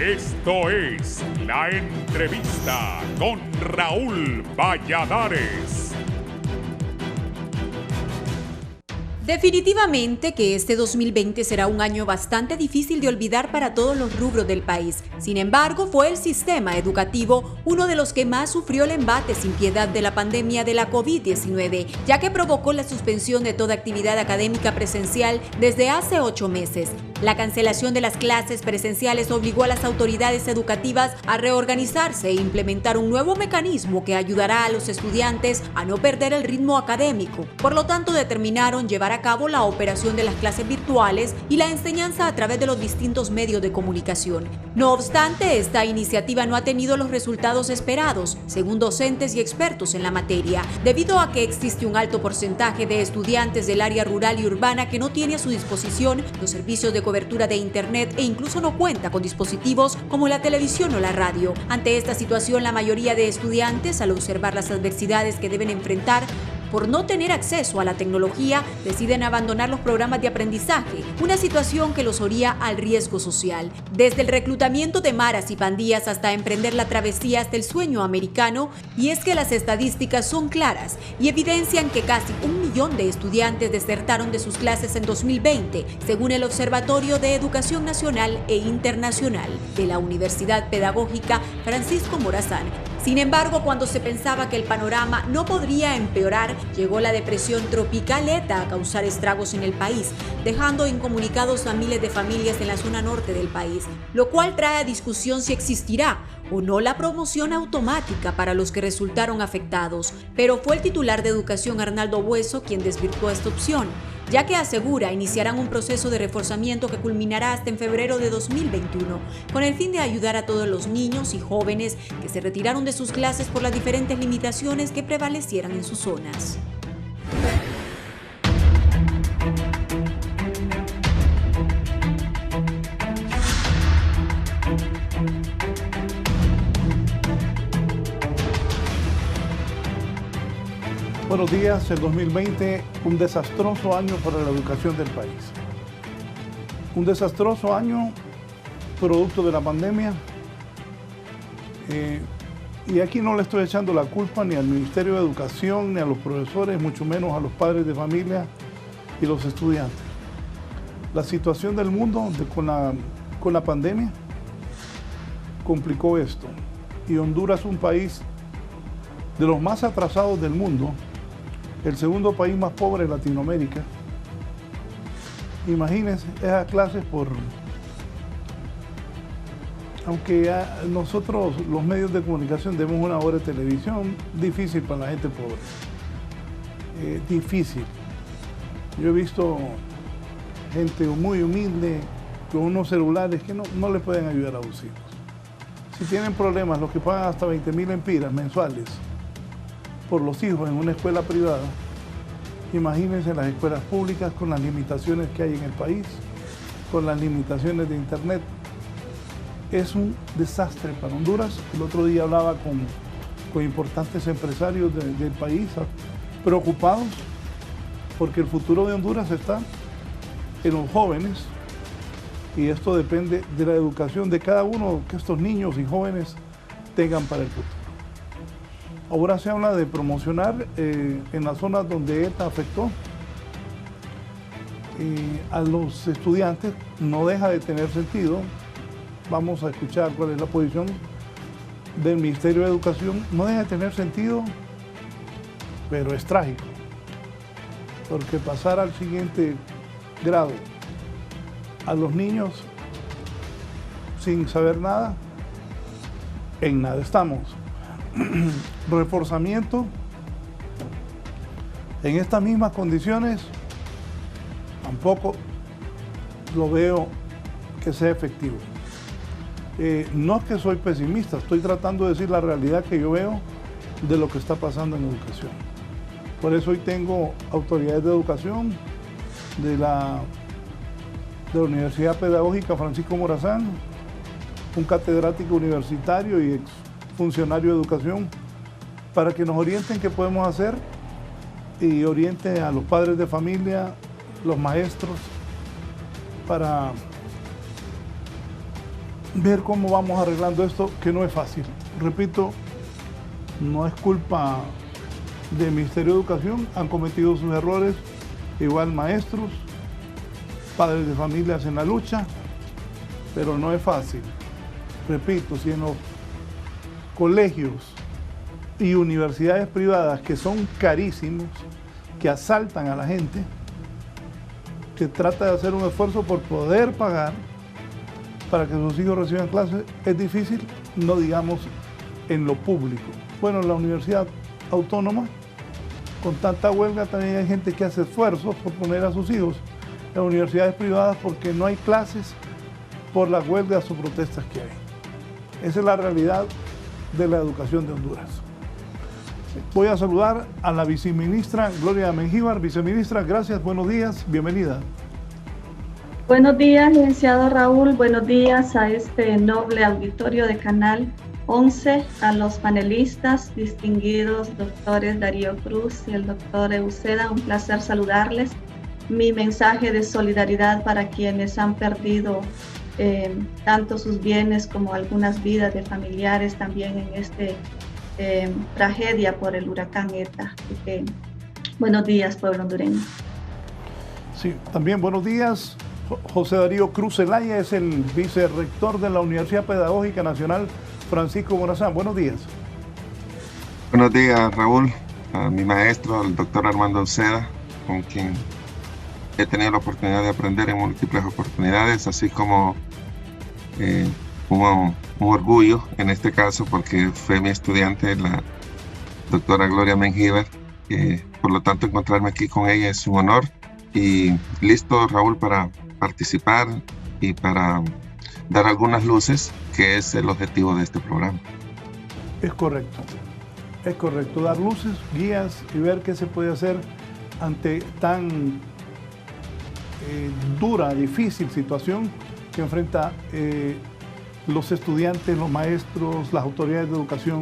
Esto es La Entrevista con Raúl Valladares. Definitivamente que este 2020 será un año bastante difícil de olvidar para todos los rubros del país. Sin embargo, fue el sistema educativo uno de los que más sufrió el embate sin piedad de la pandemia de la COVID-19, ya que provocó la suspensión de toda actividad académica presencial desde hace 8 meses. La cancelación de las clases presenciales obligó a las autoridades educativas a reorganizarse e implementar un nuevo mecanismo que ayudará a los estudiantes a no perder el ritmo académico. Por lo tanto, determinaron llevar a cabo la operación de las clases virtuales y la enseñanza a través de los distintos medios de comunicación. No obstante, esta iniciativa no ha tenido los resultados esperados, según docentes y expertos en la materia, debido a que existe un alto porcentaje de estudiantes del área rural y urbana que no tiene a su disposición los servicios de cobertura de Internet e incluso no cuenta con dispositivos como la televisión o la radio. Ante esta situación, la mayoría de estudiantes, al observar las adversidades que deben enfrentar por no tener acceso a la tecnología, deciden abandonar los programas de aprendizaje, una situación que los orilla al riesgo social. Desde el reclutamiento de maras y pandillas hasta emprender la travesía hasta el sueño americano, y es que las estadísticas son claras y evidencian que casi 1 millón de estudiantes desertaron de sus clases en 2020, según el Observatorio de Educación Nacional e Internacional de la Universidad Pedagógica Francisco Morazán. Sin embargo, cuando se pensaba que el panorama no podría empeorar, llegó la depresión tropical ETA a causar estragos en el país, dejando incomunicados a miles de familias en la zona norte del país, lo cual trae a discusión si existirá o no la promoción automática para los que resultaron afectados. Pero fue el titular de Educación, Arnaldo Bueso, quien desvirtuó esta opción, ya que asegura iniciarán un proceso de reforzamiento que culminará hasta en febrero de 2021, con el fin de ayudar a todos los niños y jóvenes que se retiraron de sus clases por las diferentes limitaciones que prevalecieran en sus zonas. Buenos días. El 2020, un desastroso año para la educación del país. Un desastroso año producto de la pandemia. Y aquí no le estoy echando la culpa ni al Ministerio de Educación, ni a los profesores, mucho menos a los padres de familia y los estudiantes. La situación del mundo con la pandemia complicó esto. Y Honduras, un país de los más atrasados del mundo, el segundo país más pobre de Latinoamérica. Imagínense esas clases aunque nosotros los medios de comunicación demos 1 hora de televisión, difícil para la gente pobre. Difícil. Yo he visto gente muy humilde con unos celulares que no le pueden ayudar a los hijos. Si tienen problemas, los que pagan hasta 20.000 empiras mensuales por los hijos en una escuela privada, imagínense las escuelas públicas con las limitaciones que hay en el país, con las limitaciones de Internet. Es un desastre para Honduras. El otro día hablaba con importantes empresarios del país preocupados porque el futuro de Honduras está en los jóvenes y esto depende de la educación de cada uno que estos niños y jóvenes tengan para el futuro. Ahora se habla de promocionar en las zonas donde ETA afectó a los estudiantes. No deja de tener sentido. Vamos a escuchar cuál es la posición del Ministerio de Educación. No deja de tener sentido, pero es trágico. Porque pasar al siguiente grado a los niños sin saber nada, en nada estamos. Reforzamiento en estas mismas condiciones tampoco lo veo que sea efectivo. No es que soy pesimista, estoy tratando de decir la realidad que yo veo de lo que está pasando en educación. Por eso hoy tengo autoridades de educación de la Universidad Pedagógica Francisco Morazán, un catedrático universitario y ex funcionario de educación, para que nos orienten qué podemos hacer y orienten a los padres de familia, los maestros, para ver cómo vamos arreglando esto, que no es fácil. Repito, no es culpa del Ministerio de Educación, han cometido sus errores, igual maestros, padres de familias en la lucha, pero no es fácil. Repito, si en los colegios y universidades privadas que son carísimos, que asaltan a la gente, que trata de hacer un esfuerzo por poder pagar para que sus hijos reciban clases, es difícil, no digamos en lo público. Bueno, en la universidad autónoma, con tanta huelga, también hay gente que hace esfuerzos por poner a sus hijos en universidades privadas porque no hay clases por las huelgas o protestas que hay. Esa es la realidad de la educación de Honduras. Voy a saludar a la viceministra Gloria Mengíbar. Viceministra, gracias, buenos días, bienvenida. Buenos días, licenciado Raúl. Buenos días a este noble auditorio de Canal 11, a los panelistas distinguidos, doctores Darío Cruz y el doctor Uceda. Un placer saludarles. Mi mensaje de solidaridad para quienes han perdido tanto sus bienes como algunas vidas de familiares también en esta tragedia por el huracán ETA. Así que, buenos días, pueblo hondureño. Sí, también buenos días. José Darío Cruz Zelaya es el vicerrector de la Universidad Pedagógica Nacional Francisco Morazán. Buenos días. Buenos días, Raúl, a mi maestro, al doctor Armando Uceda, con quien he tenido la oportunidad de aprender en múltiples oportunidades, así como un orgullo en este caso porque fue mi estudiante, la doctora Gloria Mengíbar. Por lo tanto, encontrarme aquí con ella es un honor. Y listo, Raúl, para participar y para dar algunas luces, que es el objetivo de este programa. Es correcto, dar luces, guías y ver qué se puede hacer ante tan dura, difícil situación que enfrenta los estudiantes, los maestros, las autoridades de educación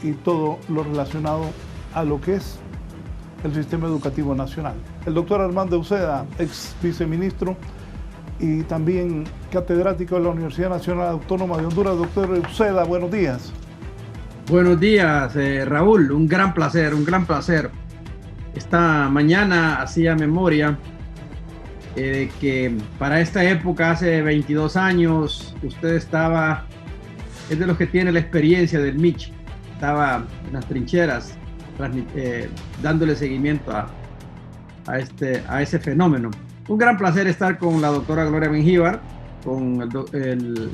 y todo lo relacionado a lo que es el sistema educativo nacional. El doctor Armando Uceda, ex viceministro y también catedrático de la Universidad Nacional Autónoma de Honduras. Doctor Uceda, buenos días. Buenos días, Raúl, un gran placer. Esta mañana hacía memoria de que para esta época, hace 22 años, usted es de los que tiene la experiencia del Mich, estaba en las trincheras, dándole seguimiento a ese fenómeno. Un gran placer estar con la doctora Gloria Mengíbar, con el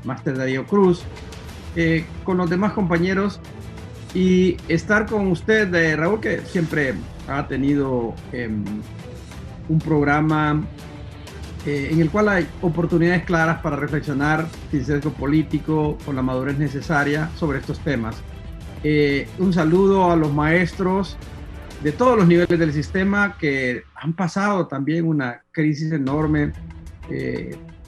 máster Darío Cruz, con los demás compañeros y estar con usted, Raúl, que siempre ha tenido un programa en el cual hay oportunidades claras para reflexionar sin sesgo político, con la madurez necesaria sobre estos temas. Un saludo a los maestros de todos los niveles del sistema que han pasado también una crisis enorme.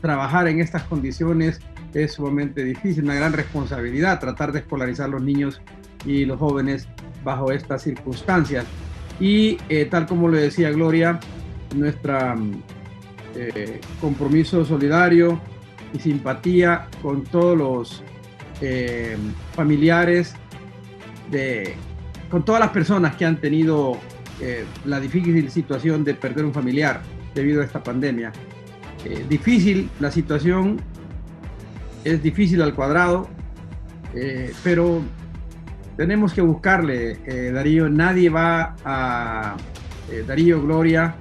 Trabajar en estas condiciones es sumamente difícil, una gran responsabilidad tratar de escolarizar a los niños y los jóvenes bajo estas circunstancias. Y tal como le decía Gloria, nuestro compromiso solidario y simpatía con todos los familiares, con todas las personas que han tenido la difícil situación de perder un familiar debido a esta pandemia. Difícil la situación, es difícil al cuadrado, pero tenemos que buscarle, Darío. Nadie va a Darío, Gloria,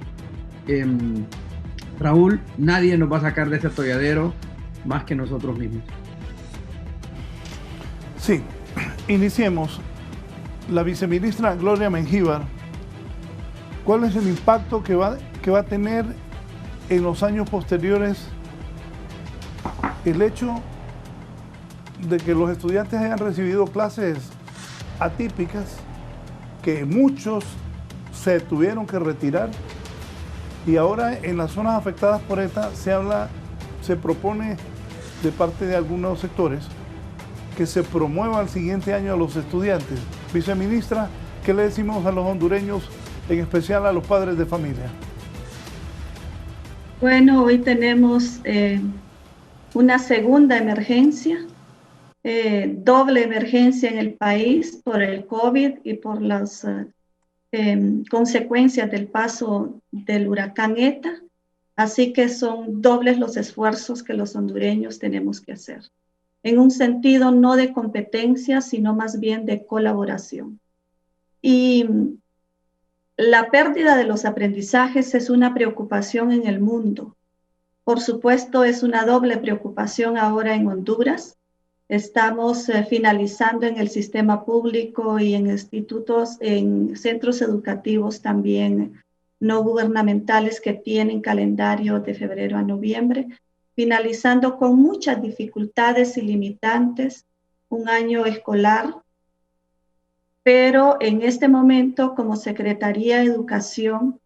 Raúl, nadie nos va a sacar de este atolladero más que nosotros mismos. Sí, iniciemos. La viceministra Gloria Mengíbar, ¿cuál es el impacto que va a tener en los años posteriores el hecho de que los estudiantes hayan recibido clases atípicas, que muchos se tuvieron que retirar y ahora en las zonas afectadas por ETA se propone de parte de algunos sectores que se promueva el siguiente año a los estudiantes? Viceministra, ¿qué le decimos a los hondureños, en especial a los padres de familia? Bueno, hoy tenemos una segunda emergencia, doble emergencia en el país por el COVID y por las consecuencias del paso del huracán ETA. Así que son dobles los esfuerzos que los hondureños tenemos que hacer, en un sentido no de competencia, sino más bien de colaboración. Y la pérdida de los aprendizajes es una preocupación en el mundo. Por supuesto, es una doble preocupación ahora en Honduras. Estamos finalizando en el sistema público y en institutos, en centros educativos también no gubernamentales que tienen calendario de febrero a noviembre, finalizando con muchas dificultades y limitantes un año escolar. Pero en este momento, como Secretaría de Educación,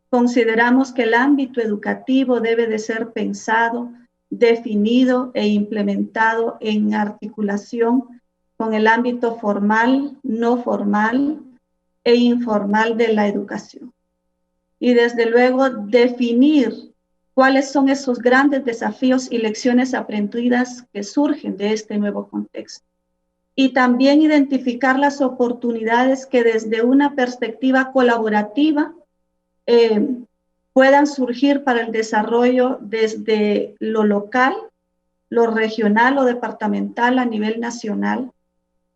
consideramos que el ámbito educativo debe de ser pensado, definido e implementado en articulación con el ámbito formal, no formal e informal de la educación. Y desde luego definir cuáles son esos grandes desafíos y lecciones aprendidas que surgen de este nuevo contexto. Y también identificar las oportunidades que desde una perspectiva colaborativa puedan surgir para el desarrollo desde lo local, lo regional o departamental a nivel nacional,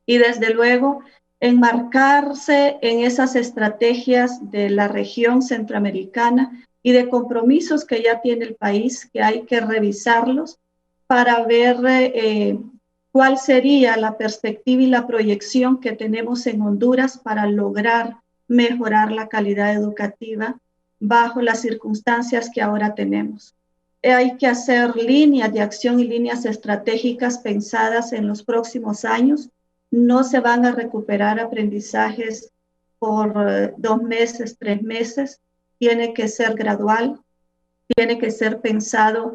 y desde luego enmarcarse en esas estrategias de la región centroamericana y de compromisos que ya tiene el país, que hay que revisarlos para ver cuál sería la perspectiva y la proyección que tenemos en Honduras para lograr mejorar la calidad educativa bajo las circunstancias que ahora tenemos. Hay que hacer líneas de acción y líneas estratégicas pensadas en los próximos años. No se van a recuperar aprendizajes por 2 meses, 3 meses. Tiene que ser gradual, tiene que ser pensado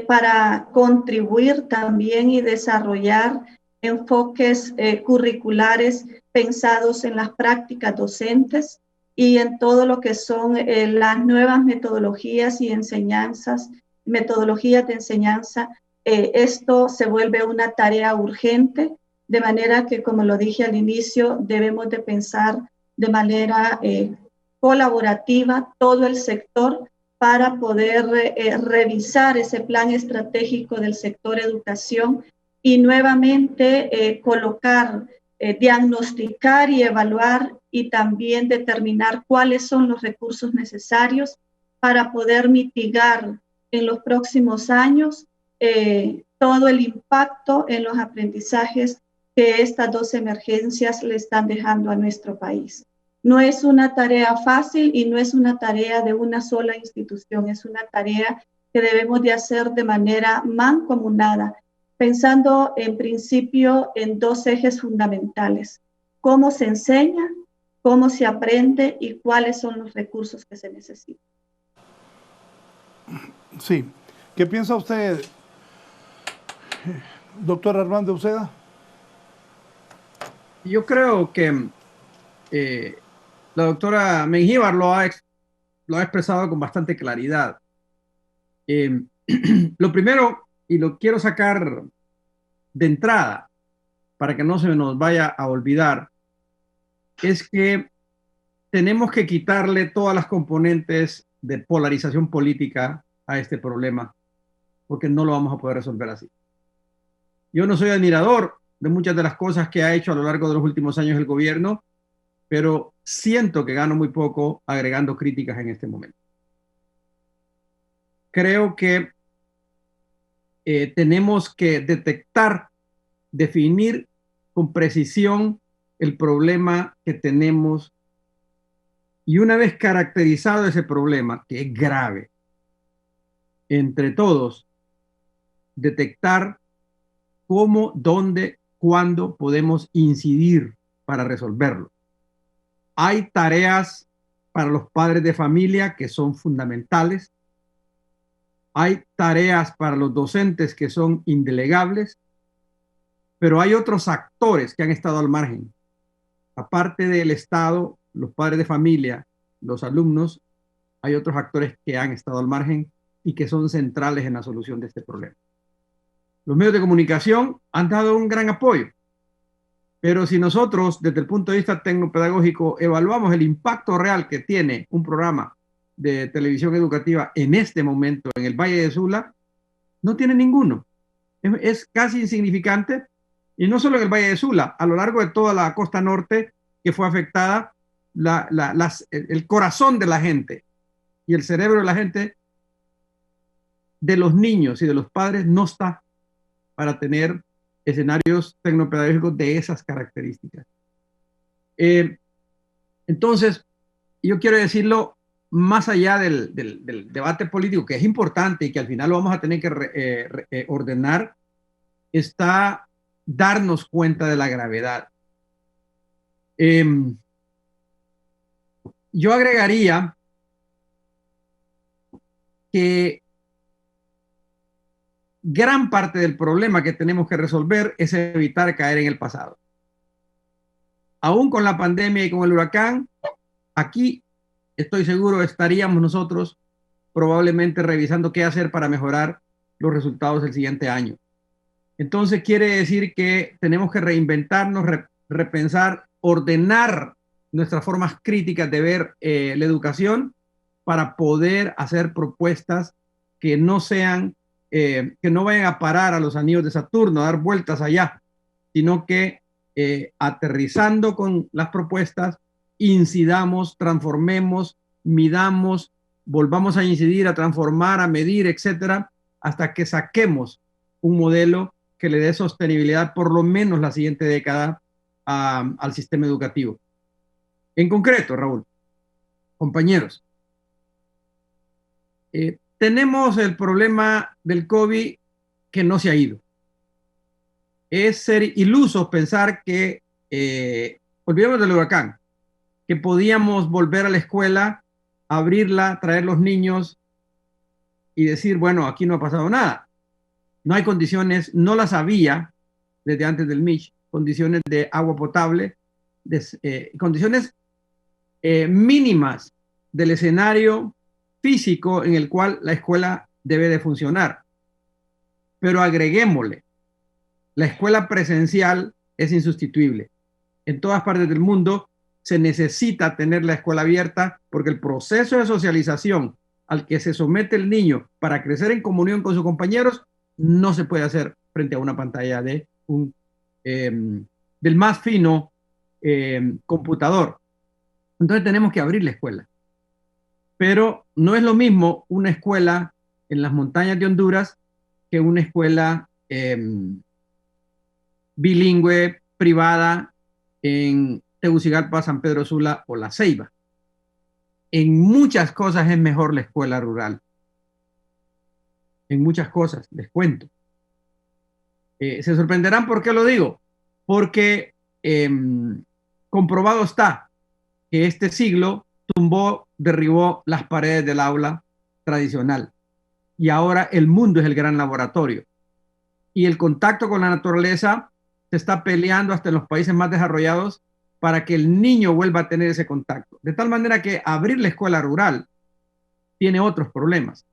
para contribuir también y desarrollar enfoques curriculares pensados en las prácticas docentes y en todo lo que son las nuevas metodologías y enseñanzas, metodologías de enseñanza. Esto se vuelve una tarea urgente, de manera que, como lo dije al inicio, debemos de pensar de manera colaborativa todo el sector para poder revisar ese plan estratégico del sector educación y nuevamente colocar, diagnosticar y evaluar y también determinar cuáles son los recursos necesarios para poder mitigar en los próximos años todo el impacto en los aprendizajes que estas 2 emergencias le están dejando a nuestro país. No es una tarea fácil y no es una tarea de una sola institución, es una tarea que debemos de hacer de manera mancomunada, pensando en principio en 2 ejes fundamentales: cómo se enseña, cómo se aprende y cuáles son los recursos que se necesitan. Sí. ¿Qué piensa usted, doctor Armando Uceda? Yo creo que la doctora Mengíbar lo ha expresado con bastante claridad. Lo primero, y lo quiero sacar de entrada para que no se nos vaya a olvidar, es que tenemos que quitarle todas las componentes de polarización política a este problema, porque no lo vamos a poder resolver así. Yo no soy admirador de muchas de las cosas que ha hecho a lo largo de los últimos años el gobierno, pero siento que gano muy poco agregando críticas en este momento. Creo que tenemos que detectar, definir con precisión el problema que tenemos, y una vez caracterizado ese problema, que es grave, entre todos, detectar cómo, dónde, cuándo podemos incidir para resolverlo. Hay tareas para los padres de familia que son fundamentales. Hay tareas para los docentes que son indelegables, pero hay otros actores que han estado al margen. Aparte del Estado, los padres de familia, los alumnos, hay otros actores que han estado al margen y que son centrales en la solución de este problema. Los medios de comunicación han dado un gran apoyo, pero si nosotros, desde el punto de vista tecnopedagógico, evaluamos el impacto real que tiene un programa de televisión educativa en este momento en el Valle de Sula, no tiene ninguno. Es casi insignificante, y no solo en el Valle de Sula, a lo largo de toda la costa norte que fue afectada, el corazón de la gente y el cerebro de la gente, de los niños y de los padres, no está para tener escenarios tecnopedagógicos de esas características. Entonces, yo quiero decirlo más allá del debate político, que es importante y que al final lo vamos a tener que ordenar, está darnos cuenta de la gravedad. Yo agregaría que gran parte del problema que tenemos que resolver es evitar caer en el pasado. Aún con la pandemia y con el huracán, aquí estoy seguro estaríamos nosotros probablemente revisando qué hacer para mejorar los resultados del siguiente año. Entonces quiere decir que tenemos que reinventarnos, repensar, ordenar nuestras formas críticas de ver la educación para poder hacer propuestas que no sean, que no vayan a parar a los anillos de Saturno, a dar vueltas allá, sino que aterrizando con las propuestas, incidamos, transformemos, midamos, volvamos a incidir, a transformar, a medir, etcétera, hasta que saquemos un modelo que le dé sostenibilidad por lo menos la siguiente década al sistema educativo. En concreto, Raúl, compañeros, tenemos el problema del COVID que no se ha ido. Es ser ilusos pensar que, olvidemos del huracán, que podíamos volver a la escuela, abrirla, traer los niños y decir, bueno, aquí no ha pasado nada. No hay condiciones, no las había desde antes del MICH, condiciones de agua potable, condiciones mínimas del escenario físico en el cual la escuela debe de funcionar. Pero agreguémosle, la escuela presencial es insustituible. En todas partes del mundo se necesita tener la escuela abierta porque el proceso de socialización al que se somete el niño para crecer en comunión con sus compañeros no se puede hacer frente a una pantalla de del más fino computador. Entonces tenemos que abrir la escuela. Pero no es lo mismo una escuela en las montañas de Honduras que una escuela bilingüe, privada, en Tegucigalpa, San Pedro Sula o La Ceiba. En muchas cosas es mejor la escuela rural. En muchas cosas, les cuento. Se sorprenderán por qué lo digo. Porque comprobado está que este siglo derribó las paredes del aula tradicional. Y ahora el mundo es el gran laboratorio. Y el contacto con la naturaleza se está peleando hasta en los países más desarrollados para que el niño vuelva a tener ese contacto. De tal manera que abrir la escuela rural tiene otros problemas.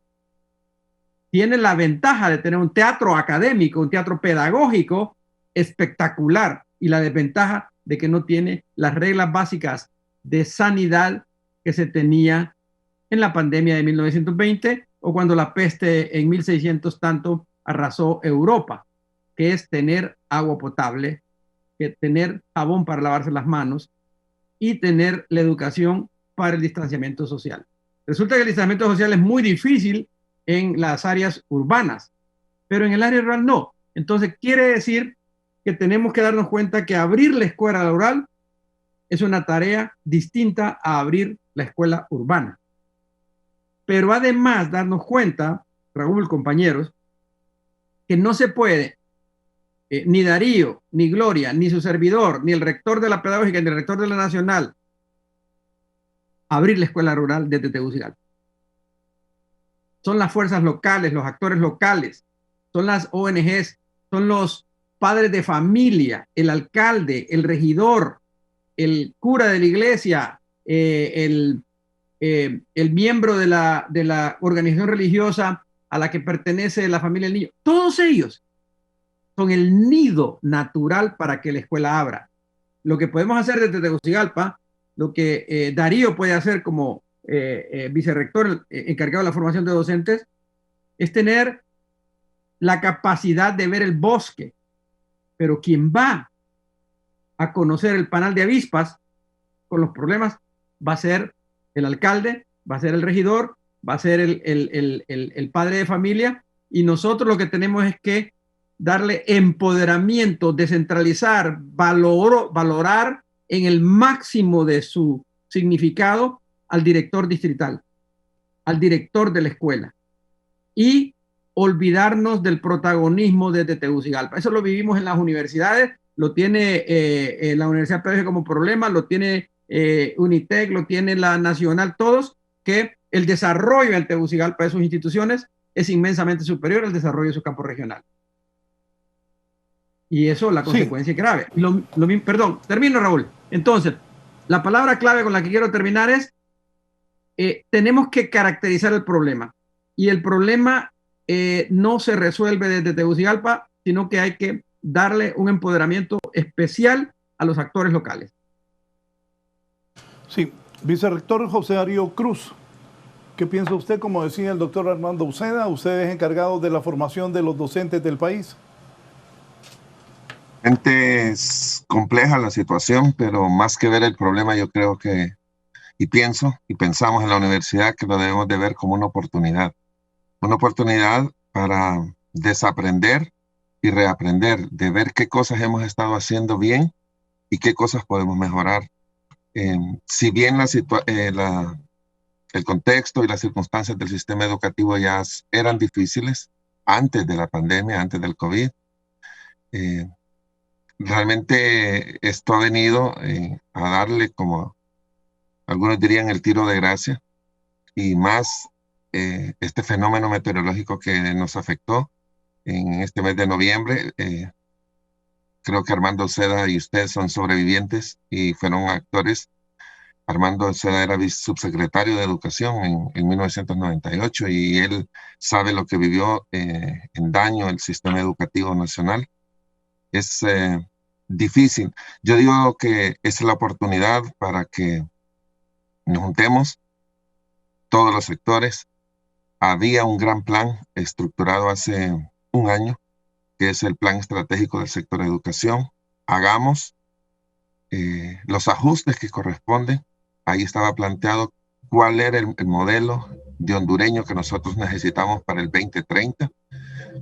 Tiene la ventaja de tener un teatro académico, un teatro pedagógico espectacular, y la desventaja de que no tiene las reglas básicas de sanidad que se tenía en la pandemia de 1920 o cuando la peste en 1600 tanto arrasó Europa, que es tener agua potable, que tener jabón para lavarse las manos y tener la educación para el distanciamiento social. Resulta que el distanciamiento social es muy difícil en las áreas urbanas, pero en el área rural no. Entonces quiere decir que tenemos que darnos cuenta que abrir la escuela rural es una tarea distinta a abrir la escuela urbana. Pero además darnos cuenta, Raúl, compañeros, que no se puede, ni Darío, ni Gloria, ni su servidor, ni el rector de la pedagógica, ni el rector de la nacional, abrir la escuela rural desde Tegucigalpa. Son las fuerzas locales, los actores locales, son las ONGs, son los padres de familia, el alcalde, el regidor, el cura de la iglesia, el miembro de la organización religiosa a la que pertenece la familia del niño. Todos ellos son el nido natural para que la escuela abra. Lo que podemos hacer desde Tegucigalpa, lo que Darío puede hacer como vicerrector encargado de la formación de docentes, es tener la capacidad de ver el bosque, pero quien va a conocer el panal de avispas con los problemas va a ser el alcalde, va a ser el regidor, va a ser el padre de familia, y nosotros lo que tenemos es que darle empoderamiento, descentralizar, valorar en el máximo de su significado al director distrital, al director de la escuela, y olvidarnos del protagonismo desde Tegucigalpa. Eso lo vivimos en las universidades, lo tiene la Universidad PDG como problema, lo tiene Unitec, lo tiene la Nacional, todos, que el desarrollo en Tegucigalpa de sus instituciones es inmensamente superior al desarrollo de su campo regional. Y eso, la consecuencia es grave. Perdón, termino, Raúl. Entonces, la palabra clave con la que quiero terminar es, tenemos que caracterizar el problema. Y el problema no se resuelve desde Tegucigalpa, sino que hay que darle un empoderamiento especial a los actores locales. Sí, vicerrector José Darío Cruz, ¿qué piensa usted? Como decía el doctor Armando Uceda, usted es encargado de la formación de los docentes del país. Es compleja la situación, pero más que ver el problema, yo creo que, y pensamos en la universidad que lo debemos de ver como una oportunidad para desaprender y reaprender, de ver qué cosas hemos estado haciendo bien y qué cosas podemos mejorar. Si bien el contexto y las circunstancias del sistema educativo ya eran difíciles antes de la pandemia, antes del COVID, realmente esto ha venido a darle, como algunos dirían, el tiro de gracia, y más este fenómeno meteorológico que nos afectó en este mes de noviembre. Creo que Armando Uceda y ustedes son sobrevivientes y fueron actores. Armando Uceda era subsecretario de Educación en 1998 y él sabe lo que vivió en daño el sistema educativo nacional. Es difícil. Yo digo que es la oportunidad para que nos juntemos todos los sectores. Había un gran plan estructurado hace un año, que es el plan estratégico del sector educación. Hagamos los ajustes que corresponden. Ahí estaba planteado cuál era el modelo de hondureño que nosotros necesitamos para el 2030,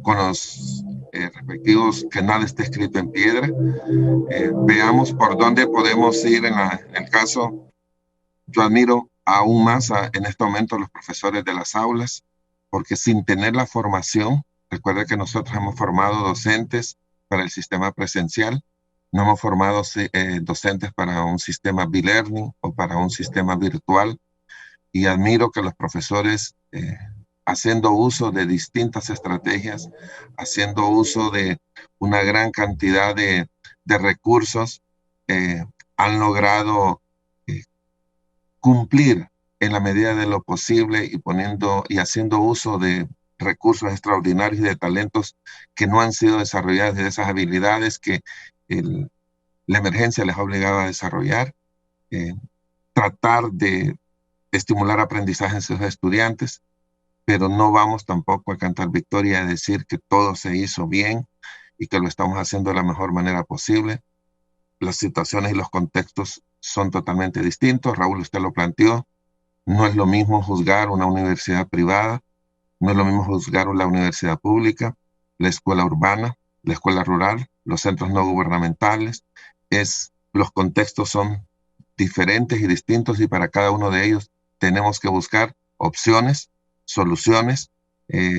con los respectivos, que nada esté escrito en piedra. Veamos por dónde podemos ir. En el caso, yo admiro aún más en este momento a los profesores de las aulas, porque sin tener la formación, recuerda que nosotros hemos formado docentes para el sistema presencial, no hemos formado docentes para un sistema B-Learning o para un sistema virtual, y admiro que los profesores, haciendo uso de distintas estrategias, haciendo uso de una gran cantidad de recursos, han logrado cumplir en la medida de lo posible y haciendo uso de recursos extraordinarios y de talentos que no han sido desarrollados, de esas habilidades que la emergencia les ha obligado a desarrollar, tratar de estimular aprendizaje en sus estudiantes, pero no vamos tampoco a cantar victoria y a decir que todo se hizo bien y que lo estamos haciendo de la mejor manera posible. Las situaciones y los contextos son totalmente distintos. Raúl, usted lo planteó. No es lo mismo juzgar una universidad privada, no es lo mismo juzgar la universidad pública, la escuela urbana, la escuela rural, los centros no gubernamentales. Los contextos son diferentes y distintos, y para cada uno de ellos tenemos que buscar opciones, soluciones,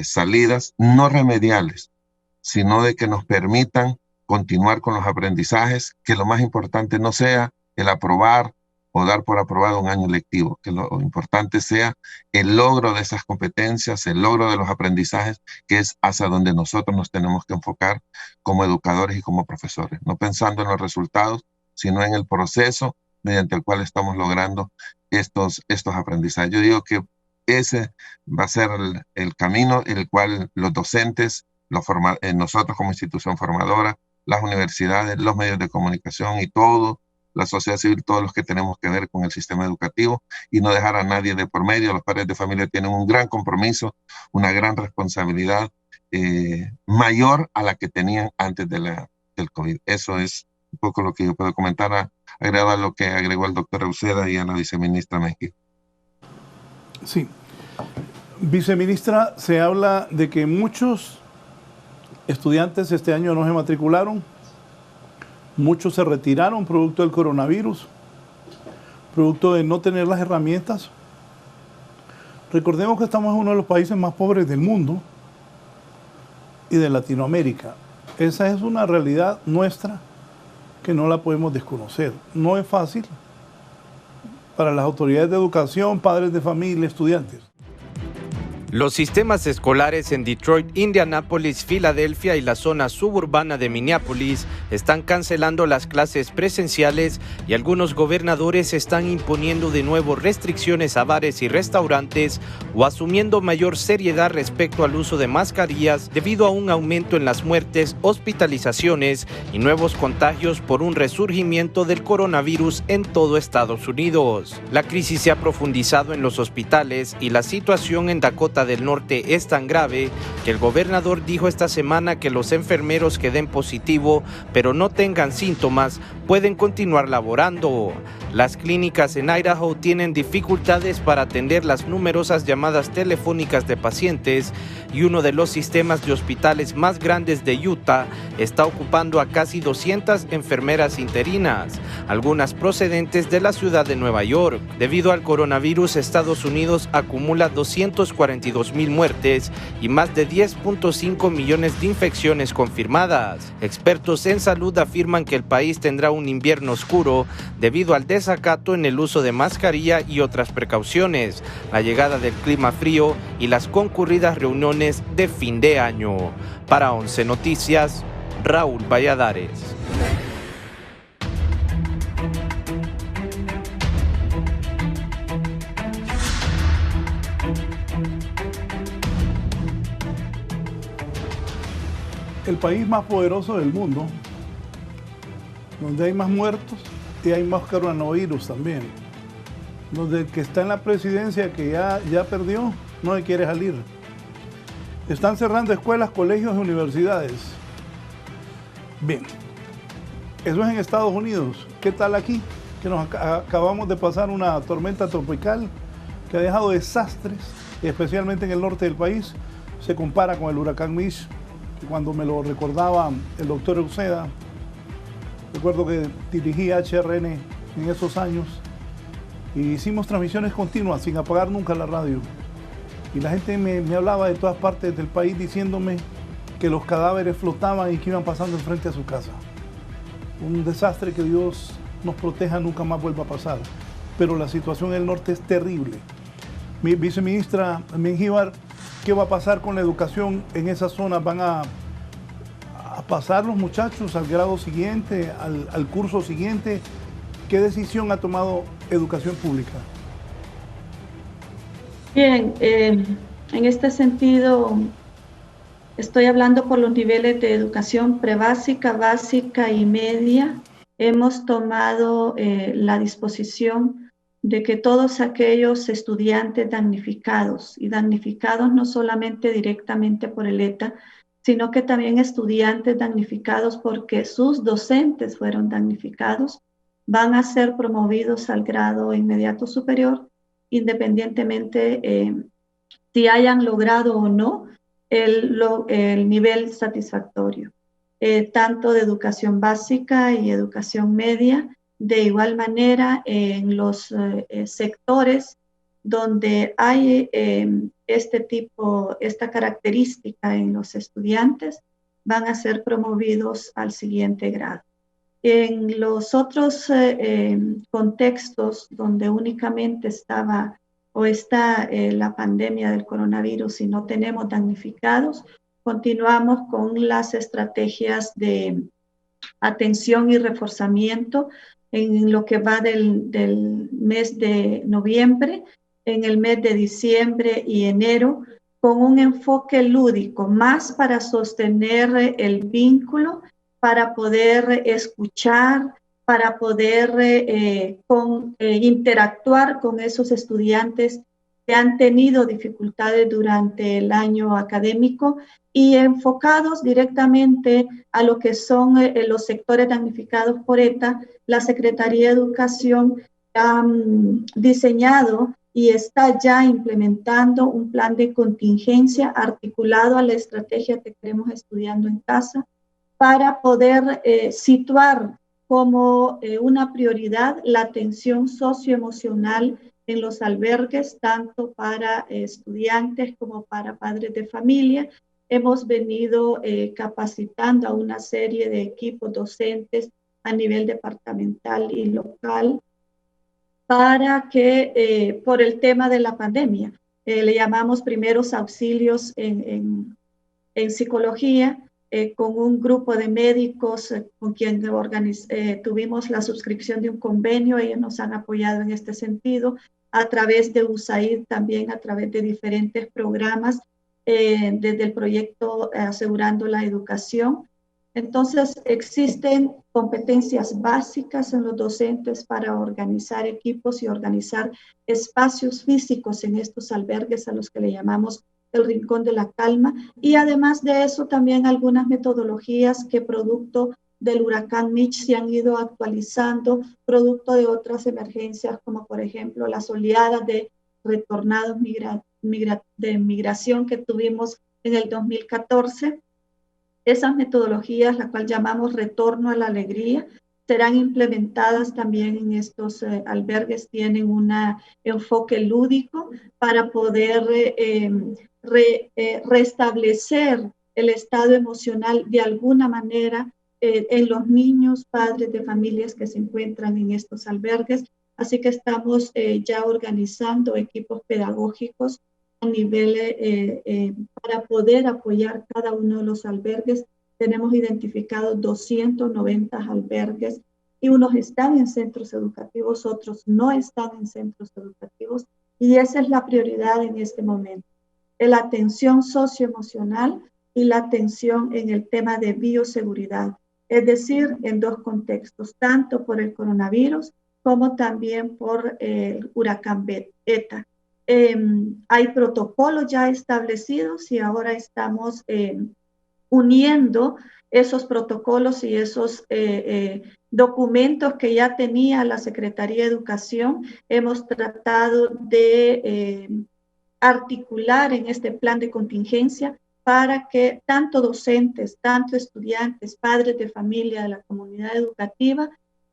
salidas no remediales, sino de que nos permitan continuar con los aprendizajes, que lo más importante no sea el aprobar o dar por aprobado un año lectivo, que lo importante sea el logro de esas competencias, el logro de los aprendizajes, que es hacia donde nosotros nos tenemos que enfocar como educadores y como profesores, no pensando en los resultados, sino en el proceso mediante el cual estamos logrando estos aprendizajes. Yo digo que ese va a ser el camino en el cual los docentes, nosotros como institución formadora, las universidades, los medios de comunicación y todo, la sociedad civil, todos los que tenemos que ver con el sistema educativo y no dejar a nadie de por medio. Los padres de familia tienen un gran compromiso, una gran responsabilidad mayor a la que tenían antes del COVID. Eso es un poco lo que yo puedo comentar, agregado a lo que agregó el doctor Uceda y a la viceministra Mejía. Sí. Viceministra, se habla de que muchos estudiantes este año no se matricularon, muchos se retiraron producto del coronavirus, producto de no tener las herramientas. Recordemos que estamos en uno de los países más pobres del mundo y de Latinoamérica. Esa es una realidad nuestra que no la podemos desconocer. No es fácil para las autoridades de educación, padres de familia, estudiantes. Los sistemas escolares en Detroit, Indianápolis, Filadelfia y la zona suburbana de Minneapolis están cancelando las clases presenciales y algunos gobernadores están imponiendo de nuevo restricciones a bares y restaurantes o asumiendo mayor seriedad respecto al uso de mascarillas debido a un aumento en las muertes, hospitalizaciones y nuevos contagios por un resurgimiento del coronavirus en todo Estados Unidos. La crisis se ha profundizado en los hospitales y la situación en Dakota del Norte es tan grave que el gobernador dijo esta semana que los enfermeros que den positivo pero no tengan síntomas pueden continuar laborando. Las clínicas en Idaho tienen dificultades para atender las numerosas llamadas telefónicas de pacientes y uno de los sistemas de hospitales más grandes de Utah está ocupando a casi 200 enfermeras interinas, algunas procedentes de la ciudad de Nueva York. Debido al coronavirus, Estados Unidos acumula 242,000 muertes y más de 10.5 millones de infecciones confirmadas. Expertos en salud afirman que el país tendrá un invierno oscuro debido al desacato en el uso de mascarilla y otras precauciones, la llegada del clima frío y las concurridas reuniones de fin de año. Para 11 Noticias, Raúl Valladares. El país más poderoso del mundo, donde hay más muertos y hay más coronavirus también, donde el que está en la presidencia, que ya perdió, no le quiere salir. Están cerrando escuelas, colegios y universidades. Bien, eso es en Estados Unidos. ¿Qué tal aquí? Que nos acabamos de pasar una tormenta tropical que ha dejado desastres, especialmente en el norte del país. Se compara con el huracán Mitch, que cuando me lo recordaba el doctor Uceda, recuerdo que dirigí HRN en esos años y hicimos transmisiones continuas sin apagar nunca la radio. Y la gente me hablaba de todas partes del país diciéndome que los cadáveres flotaban y que iban pasando enfrente a su casa. Un desastre que Dios nos proteja, nunca más vuelva a pasar. Pero la situación en el norte es terrible. Mi viceministra Mengíbar, ¿qué va a pasar con la educación en esa zona? ¿Van a pasar los muchachos al grado siguiente, al curso siguiente? ¿Qué decisión ha tomado Educación Pública? Bien, en este sentido, estoy hablando por los niveles de educación prebásica, básica y media. Hemos tomado la disposición de que todos aquellos estudiantes damnificados, y damnificados no solamente directamente por el ETA, sino que también estudiantes damnificados porque sus docentes fueron damnificados, van a ser promovidos al grado inmediato superior, independientemente si hayan logrado o no el nivel satisfactorio, tanto de educación básica y educación media. De igual manera, en los sectores donde hay esta característica en los estudiantes, van a ser promovidos al siguiente grado. En los otros contextos donde únicamente está la pandemia del coronavirus y no tenemos damnificados, continuamos con las estrategias de atención y reforzamiento. En lo que va del mes de noviembre, en el mes de diciembre y enero con un enfoque lúdico, más para sostener el vínculo, para poder escuchar, para poder interactuar con esos estudiantes que han tenido dificultades durante el año académico y enfocados directamente a lo que son los sectores damnificados por ETA. La Secretaría de Educación ha diseñado y está ya implementando un plan de contingencia articulado a la estrategia que queremos estudiando en casa para poder situar como una prioridad la atención socioemocional en los albergues, tanto para estudiantes como para padres de familia. Hemos venido capacitando a una serie de equipos docentes a nivel departamental y local para que, por el tema de la pandemia, le llamamos primeros auxilios en psicología, con un grupo de médicos con quien tuvimos la suscripción de un convenio. Ellos nos han apoyado en este sentido a través de USAID, también a través de diferentes programas, desde el proyecto Asegurando la Educación. Entonces, existen competencias básicas en los docentes para organizar equipos y organizar espacios físicos en estos albergues a los que le llamamos el Rincón de la Calma. Y además de eso, también algunas metodologías que producto del huracán Mitch se han ido actualizando, producto de otras emergencias, como por ejemplo las oleadas de retornados de migración que tuvimos en el 2014. Esas metodologías, la cual llamamos retorno a la alegría, serán implementadas también en estos albergues. Tienen un enfoque lúdico para poder restablecer el estado emocional de alguna manera en los niños, padres de familias que se encuentran en estos albergues. Así que estamos ya organizando equipos pedagógicos a nivel para poder apoyar cada uno de los albergues. Tenemos identificados 290 albergues y unos están en centros educativos, otros no están en centros educativos, y esa es la prioridad en este momento, la atención socioemocional y la atención en el tema de bioseguridad, es decir, en dos contextos, tanto por el coronavirus como también por el huracán ETA. Hay protocolos ya establecidos y ahora estamos uniendo esos protocolos y esos documentos que ya tenía la Secretaría de Educación. Hemos tratado de articular en este plan de contingencia para que tanto docentes, tanto estudiantes, padres de familia de la comunidad educativa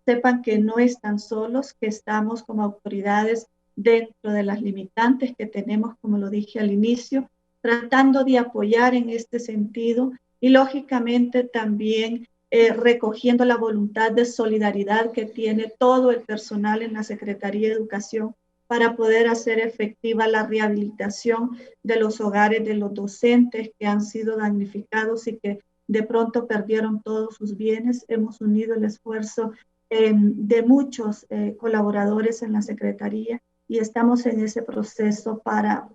sepan que no están solos, que estamos como autoridades dentro de las limitantes que tenemos, como lo dije al inicio, tratando de apoyar en este sentido y lógicamente también recogiendo la voluntad de solidaridad que tiene todo el personal en la Secretaría de Educación para poder hacer efectiva la rehabilitación de los hogares de los docentes que han sido damnificados y que de pronto perdieron todos sus bienes. Hemos unido el esfuerzo de muchos colaboradores en la Secretaría y estamos en ese proceso para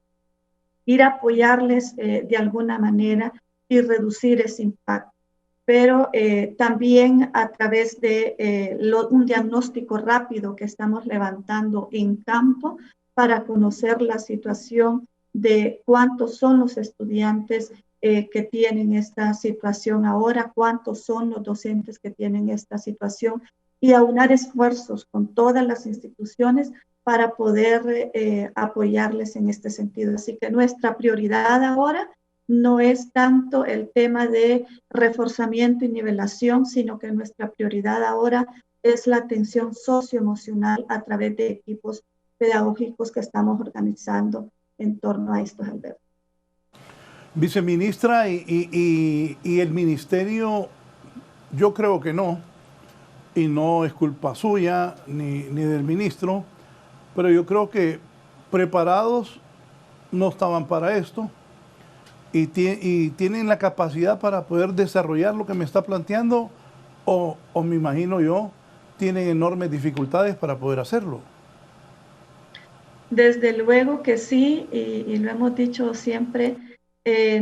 ir a apoyarles de alguna manera y reducir ese impacto. Pero también a través de un diagnóstico rápido que estamos levantando en campo para conocer la situación de cuántos son los estudiantes que tienen esta situación ahora, cuántos son los docentes que tienen esta situación, y aunar esfuerzos con todas las instituciones para poder apoyarles en este sentido. Así que nuestra prioridad ahora no es tanto el tema de reforzamiento y nivelación, sino que nuestra prioridad ahora es la atención socioemocional a través de equipos pedagógicos que estamos organizando en torno a estos albergues. Viceministra, y el ministerio, yo creo que no, y no es culpa suya ni del ministro, pero yo creo que preparados no estaban para esto y tienen la capacidad para poder desarrollar lo que me está planteando, o me imagino yo, tienen enormes dificultades para poder hacerlo. Desde luego que sí, y lo hemos dicho siempre,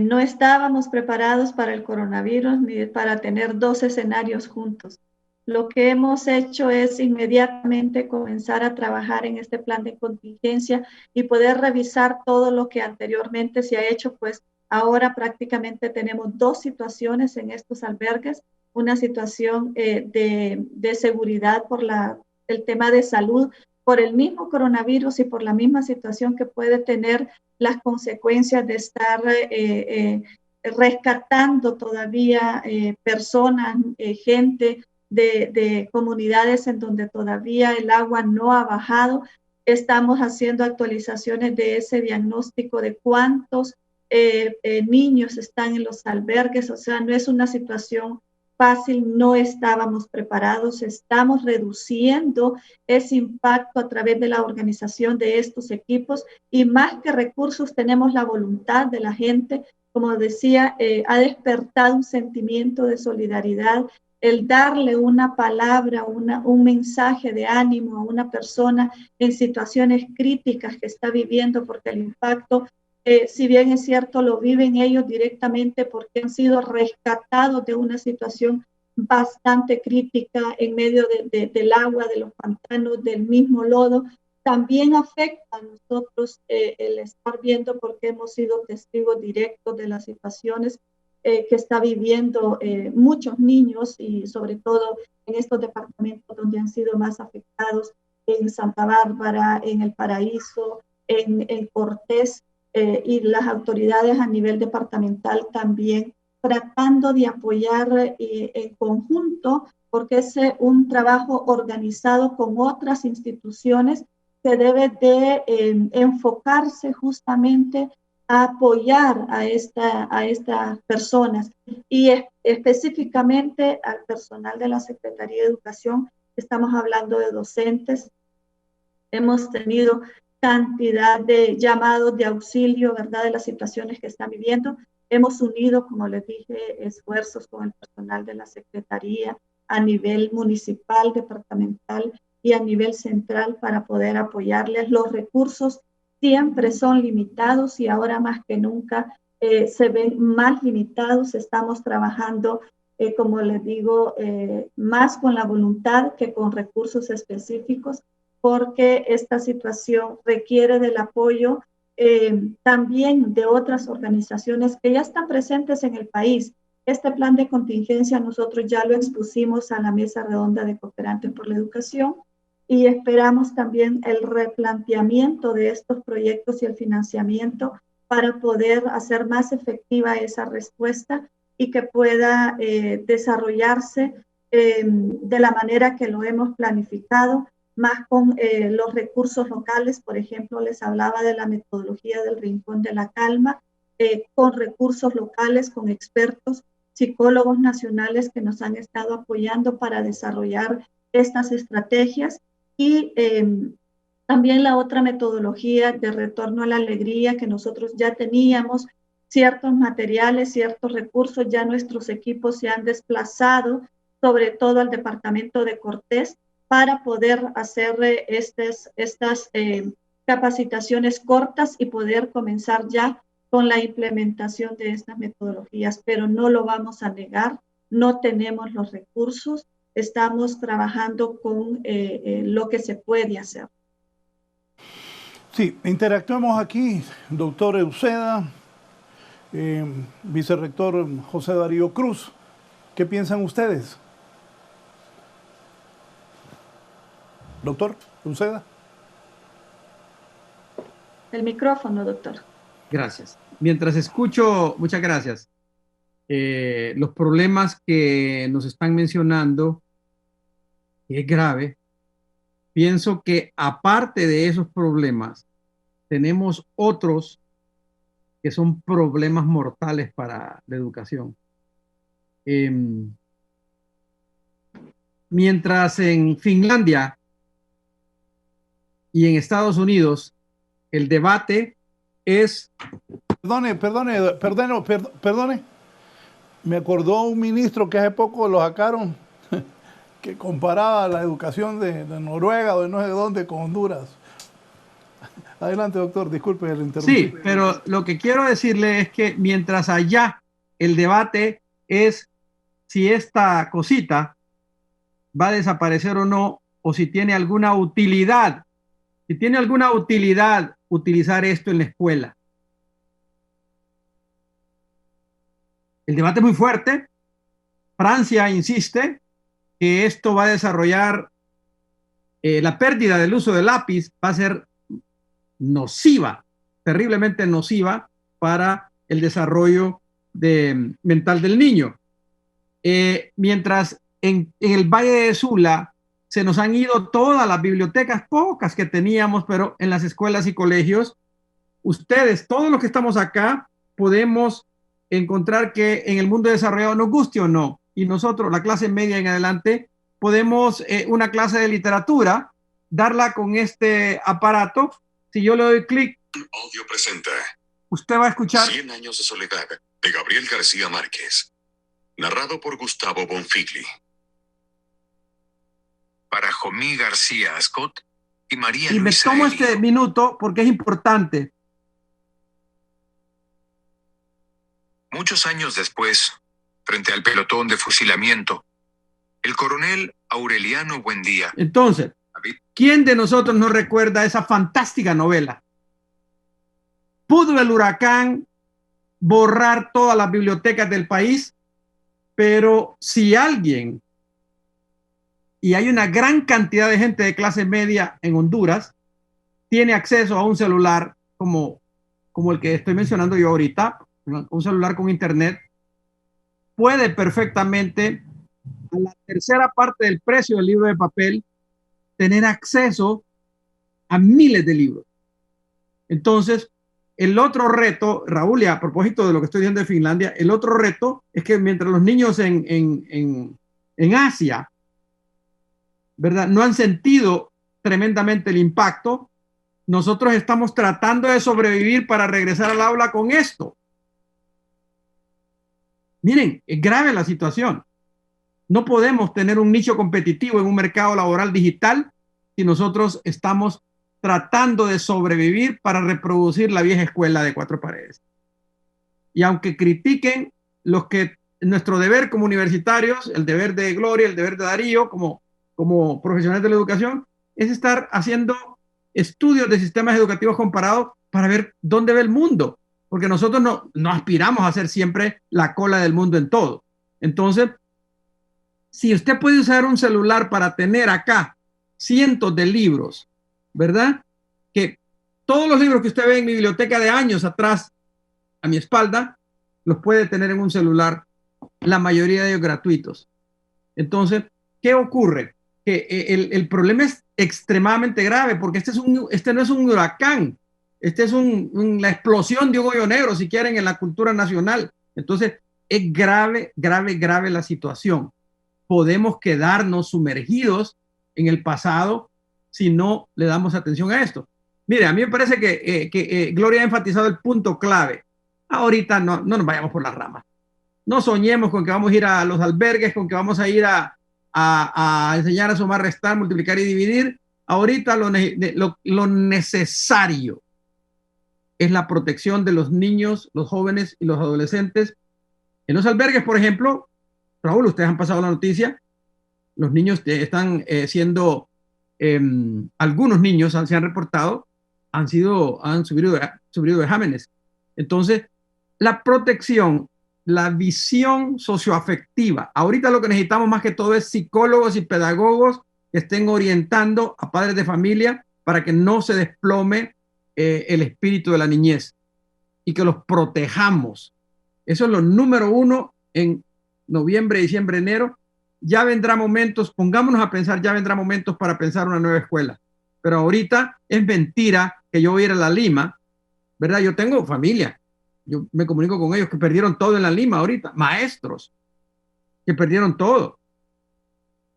no estábamos preparados para el coronavirus ni para tener dos escenarios juntos. Lo que hemos hecho es inmediatamente comenzar a trabajar en este plan de contingencia y poder revisar todo lo que anteriormente se ha hecho, pues ahora prácticamente tenemos dos situaciones en estos albergues, una situación de seguridad por el tema de salud, por el mismo coronavirus y por la misma situación que puede tener las consecuencias de estar rescatando todavía personas, gente de comunidades en donde todavía el agua no ha bajado. Estamos haciendo actualizaciones de ese diagnóstico de cuántos niños están en los albergues, o sea, no es una situación fácil, no estábamos preparados, estamos reduciendo ese impacto a través de la organización de estos equipos y más que recursos tenemos la voluntad de la gente, como decía, ha despertado un sentimiento de solidaridad, el darle una palabra, un mensaje de ánimo a una persona en situaciones críticas que está viviendo, porque el impacto si bien es cierto, lo viven ellos directamente porque han sido rescatados de una situación bastante crítica en medio del agua, de los pantanos, del mismo lodo, también afecta a nosotros el estar viendo porque hemos sido testigos directos de las situaciones que está viviendo muchos niños y sobre todo en estos departamentos donde han sido más afectados, en Santa Bárbara, en El Paraíso, en Cortés, y las autoridades a nivel departamental también tratando de apoyar en conjunto, porque es un trabajo organizado con otras instituciones que debe de enfocarse justamente a apoyar a estas personas y específicamente al personal de la Secretaría de Educación. Estamos hablando de docentes. Hemos tenido cantidad de llamados de auxilio, ¿verdad?, de las situaciones que están viviendo. Hemos unido, como les dije, esfuerzos con el personal de la Secretaría a nivel municipal, departamental y a nivel central para poder apoyarles. Los recursos siempre son limitados y ahora más que nunca se ven más limitados. Estamos trabajando, como les digo, más con la voluntad que con recursos específicos, porque esta situación requiere del apoyo también de otras organizaciones que ya están presentes en el país. Este plan de contingencia nosotros ya lo expusimos a la Mesa Redonda de Cooperantes por la Educación y esperamos también el replanteamiento de estos proyectos y el financiamiento para poder hacer más efectiva esa respuesta y que pueda desarrollarse de la manera que lo hemos planificado, más con los recursos locales. Por ejemplo, les hablaba de la metodología del Rincón de la Calma, con recursos locales, con expertos, psicólogos nacionales que nos han estado apoyando para desarrollar estas estrategias y también la otra metodología de retorno a la alegría que nosotros ya teníamos, ciertos materiales, ciertos recursos, ya nuestros equipos se han desplazado, sobre todo al departamento de Cortés, para poder hacer estas capacitaciones cortas y poder comenzar ya con la implementación de estas metodologías. Pero no lo vamos a negar, no tenemos los recursos, estamos trabajando con lo que se puede hacer. Sí, interactuemos aquí, doctor Uceda, vicerrector José Darío Cruz. ¿Qué piensan ustedes? Doctor Uceda. El micrófono, doctor. Gracias. Mientras escucho, muchas gracias, los problemas que nos están mencionando, que es grave, pienso que aparte de esos problemas, tenemos otros que son problemas mortales para la educación. Mientras en Finlandia y en Estados Unidos el debate es... Perdone. Me acordó un ministro que hace poco lo sacaron, que comparaba la educación de Noruega o de no sé dónde con Honduras. Adelante, doctor, disculpe el interrupción. Sí, pero lo que quiero decirle es que mientras allá el debate es si esta cosita va a desaparecer o no, o si tiene alguna utilidad. Si tiene alguna utilidad utilizar esto en la escuela. El debate es muy fuerte. Francia insiste que esto va a desarrollar la pérdida del uso del lápiz, va a ser nociva, terriblemente nociva para el desarrollo mental del niño. Mientras en el Valle de Sula se nos han ido todas las bibliotecas, pocas que teníamos, pero en las escuelas y colegios, ustedes, todos los que estamos acá, podemos encontrar que en el mundo desarrollado, nos guste o no, y nosotros, la clase media en adelante, podemos una clase de literatura, darla con este aparato. Si yo le doy clic, Audio presenta usted va a escuchar 100 años de soledad, de Gabriel García Márquez, narrado por Gustavo Bonfigli. Para Jomí García Ascot y María y me Luisa tomo Elío. este minuto porque es importante. Muchos años después, frente al pelotón de fusilamiento, el coronel Aureliano Buendía. Entonces, ¿quién de nosotros no recuerda esa fantástica novela? Pudo el huracán borrar todas las bibliotecas del país, pero si alguien, y hay una gran cantidad de gente de clase media en Honduras, tiene acceso a un celular como el que estoy mencionando yo ahorita, un celular con internet, puede perfectamente, a la tercera parte del precio del libro de papel, tener acceso a miles de libros. Entonces, el otro reto, Raúl, y a propósito de lo que estoy diciendo de Finlandia, el otro reto es que mientras los niños en Asia, ¿verdad?, no han sentido tremendamente el impacto, nosotros estamos tratando de sobrevivir para regresar al aula con esto. Miren, es grave la situación. No podemos tener un nicho competitivo en un mercado laboral digital si nosotros estamos tratando de sobrevivir para reproducir la vieja escuela de cuatro paredes. Y aunque critiquen los que nuestro deber como universitarios, el deber de Gloria, el deber de Darío como profesionales de la educación, es estar haciendo estudios de sistemas educativos comparados para ver dónde ve el mundo, porque nosotros no aspiramos a ser siempre la cola del mundo en todo. Entonces, si usted puede usar un celular para tener acá cientos de libros, ¿verdad? Que todos los libros que usted ve en mi biblioteca de años atrás, a mi espalda, los puede tener en un celular, la mayoría de ellos gratuitos. Entonces, ¿qué ocurre? Que el problema es extremadamente grave, porque este no es un huracán, este es la explosión de un hoyo negro, si quieren, en la cultura nacional. Entonces, es grave, grave, grave la situación. Podemos quedarnos sumergidos en el pasado si no le damos atención a esto. Mire, a mí me parece que Gloria ha enfatizado el punto clave. Ahorita no nos vayamos por las ramas. No soñemos con que vamos a ir a los albergues, con que vamos a ir a enseñar a sumar, restar, multiplicar y dividir. Ahorita lo necesario es la protección de los niños, los jóvenes y los adolescentes. En los albergues, por ejemplo, Raúl, ustedes han pasado la noticia, los niños están siendo, algunos niños se han reportado, han sufrido vejámenes. Entonces, la protección, la visión socioafectiva. Ahorita lo que necesitamos más que todo es psicólogos y pedagogos que estén orientando a padres de familia para que no se desplome el espíritu de la niñez y que los protejamos. Eso es lo número uno en noviembre, diciembre, enero. Ya vendrá momentos, pongámonos a pensar, ya vendrá momentos para pensar una nueva escuela. Pero ahorita es mentira que yo voy a ir a la Lima, ¿verdad? Yo tengo familia, yo me comunico con ellos que perdieron todo en la Lima ahorita, maestros que perdieron todo.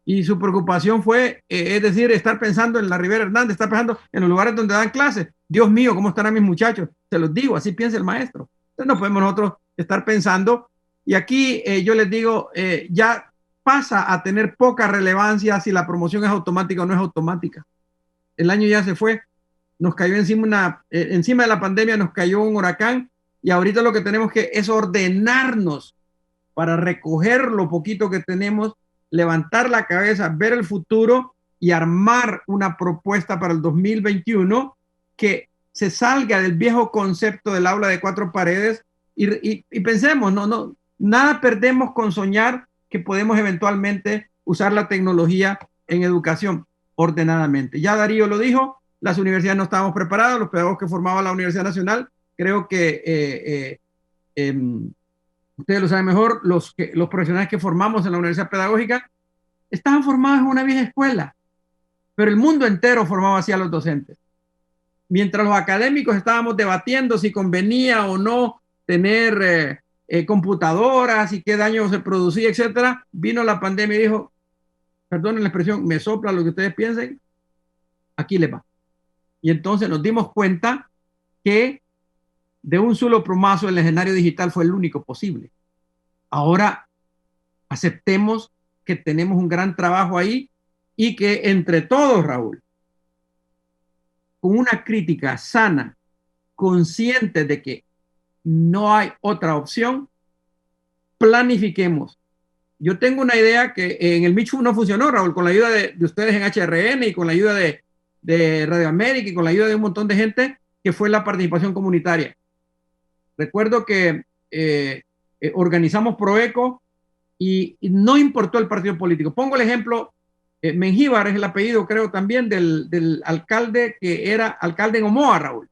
Y su preocupación fue, es decir, estar pensando en la Rivera Hernández, estar pensando en los lugares donde dan clases. Dios mío, ¿cómo estarán mis muchachos? Se los digo, así piensa el maestro. Entonces no podemos nosotros estar pensando. Y aquí yo les digo, ya pasa a tener poca relevancia si la promoción es automática o no es automática. El año ya se fue. nos cayó encima encima de la pandemia nos cayó un huracán, y ahorita lo que tenemos que es ordenarnos para recoger lo poquito que tenemos, levantar la cabeza, ver el futuro y armar una propuesta para el 2021 que se salga del viejo concepto del aula de 4 paredes y pensemos, nada perdemos con soñar que podemos eventualmente usar la tecnología en educación ordenadamente. Ya Darío lo dijo, las universidades no estábamos preparadas, los pedagogos que formaba la Universidad Nacional, creo que ustedes lo saben mejor, los profesionales que formamos en la Universidad Pedagógica estaban formados en una vieja escuela, pero el mundo entero formaba así a los docentes. Mientras los académicos estábamos debatiendo si convenía o no tener computadoras y qué daño se producía, etcétera, vino la pandemia y dijo, perdonen la expresión, me sopla lo que ustedes piensen, aquí les va. Y entonces nos dimos cuenta que de un solo plumazo el escenario digital fue el único posible. Ahora aceptemos que tenemos un gran trabajo ahí y que entre todos, Raúl, con una crítica sana, consciente de que no hay otra opción, planifiquemos. Yo tengo una idea que en el Michu no funcionó, Raúl, con la ayuda de ustedes en HRN y con la ayuda de Radio América y con la ayuda de un montón de gente, que fue la participación comunitaria. Recuerdo que organizamos Proeco y no importó el partido político. Pongo el ejemplo, Mengíbar es el apellido, creo, también del alcalde que era alcalde en Omoa, Raúl.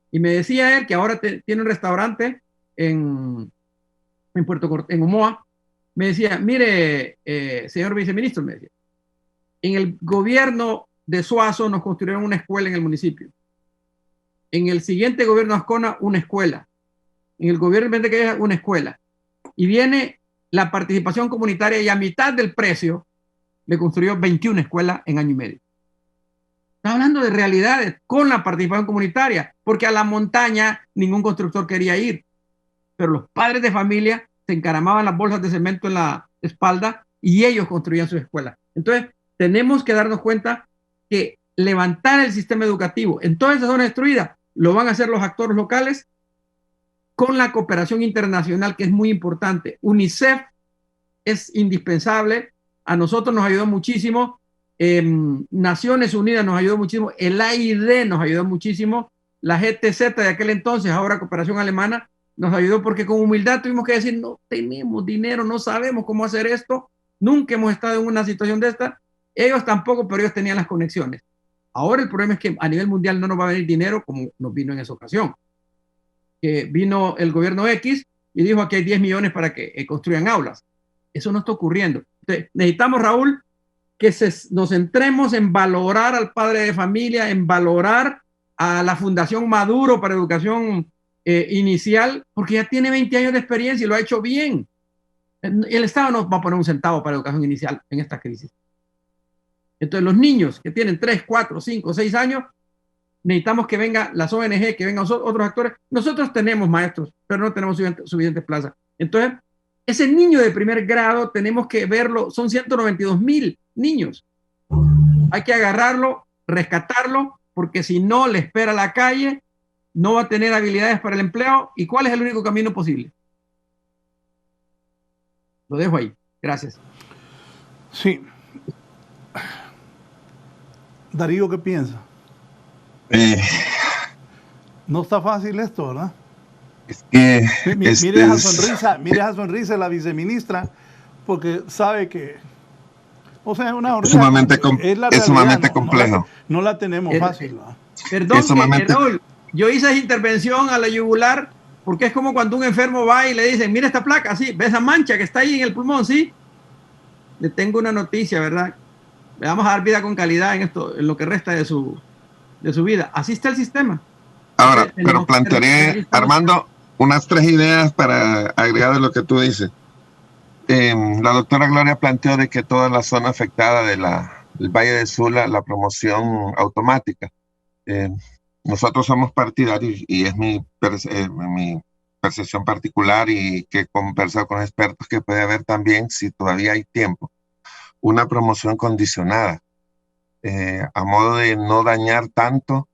Y me decía él que ahora tiene un restaurante en Omoa. Me decía, mire, señor viceministro, me decía, en el gobierno de Suazo nos construyeron una escuela en el municipio. En el siguiente gobierno de Ascona, una escuela. En el gobierno de Mentequeya, una escuela. Y viene la participación comunitaria y a mitad del precio le construyó 21 escuelas en año y medio. Está hablando de realidades con la participación comunitaria, porque a la montaña ningún constructor quería ir. Pero los padres de familia se encaramaban las bolsas de cemento en la espalda y ellos construían sus escuelas. Entonces, tenemos que darnos cuenta que levantar el sistema educativo en toda esa zona destruida lo van a hacer los actores locales con la cooperación internacional, que es muy importante. UNICEF es indispensable, a nosotros nos ayudó muchísimo, Naciones Unidas nos ayudó muchísimo, el AID nos ayudó muchísimo, la GTZ de aquel entonces, ahora Cooperación Alemana, nos ayudó porque con humildad tuvimos que decir, no tenemos dinero, no sabemos cómo hacer esto, nunca hemos estado en una situación de esta, ellos tampoco, pero ellos tenían las conexiones. Ahora el problema es que a nivel mundial no nos va a venir dinero como nos vino en esa ocasión. Que vino el gobierno X y dijo aquí hay 10 millones para que construyan aulas. Eso no está ocurriendo. Entonces, necesitamos, Raúl, que nos centremos en valorar al padre de familia, en valorar a la Fundación Maduro para Educación Inicial, porque ya tiene 20 años de experiencia y lo ha hecho bien. El Estado no va a poner un centavo para educación inicial en esta crisis. Entonces, los niños que tienen 3, 4, 5, 6 años, necesitamos que vengan las ONG, que vengan otros actores. Nosotros tenemos maestros, pero no tenemos suficientes plazas. Entonces, ese niño de primer grado tenemos que verlo, son 192,000 niños. Hay que agarrarlo, rescatarlo, porque si no le espera la calle, no va a tener habilidades para el empleo. ¿Y cuál es el único camino posible? Lo dejo ahí. Gracias. Sí. Darío, ¿qué piensa? No está fácil esto, ¿verdad? Es que mire esa sonrisa de la viceministra, porque sabe que, o sea, es sumamente complejo. No la tenemos fácil, ¿verdad? Perdón, Raúl, yo hice esa intervención a la yugular porque es como cuando un enfermo va y le dicen, mira esta placa, sí, ve esa mancha que está ahí en el pulmón, sí. Le tengo una noticia, ¿verdad? Le vamos a dar vida con calidad en esto, en lo que resta de su vida. Así está el sistema. Ahora, pero plantearé, Armando, unas 3 ideas para agregar de lo que tú dices. La doctora Gloria planteó de que toda la zona afectada del Valle de Sula, la promoción automática. Nosotros somos partidarios, y es mi percepción particular, y que he conversado con expertos, que puede haber también, si todavía hay tiempo, una promoción condicionada, a modo de no dañar tanto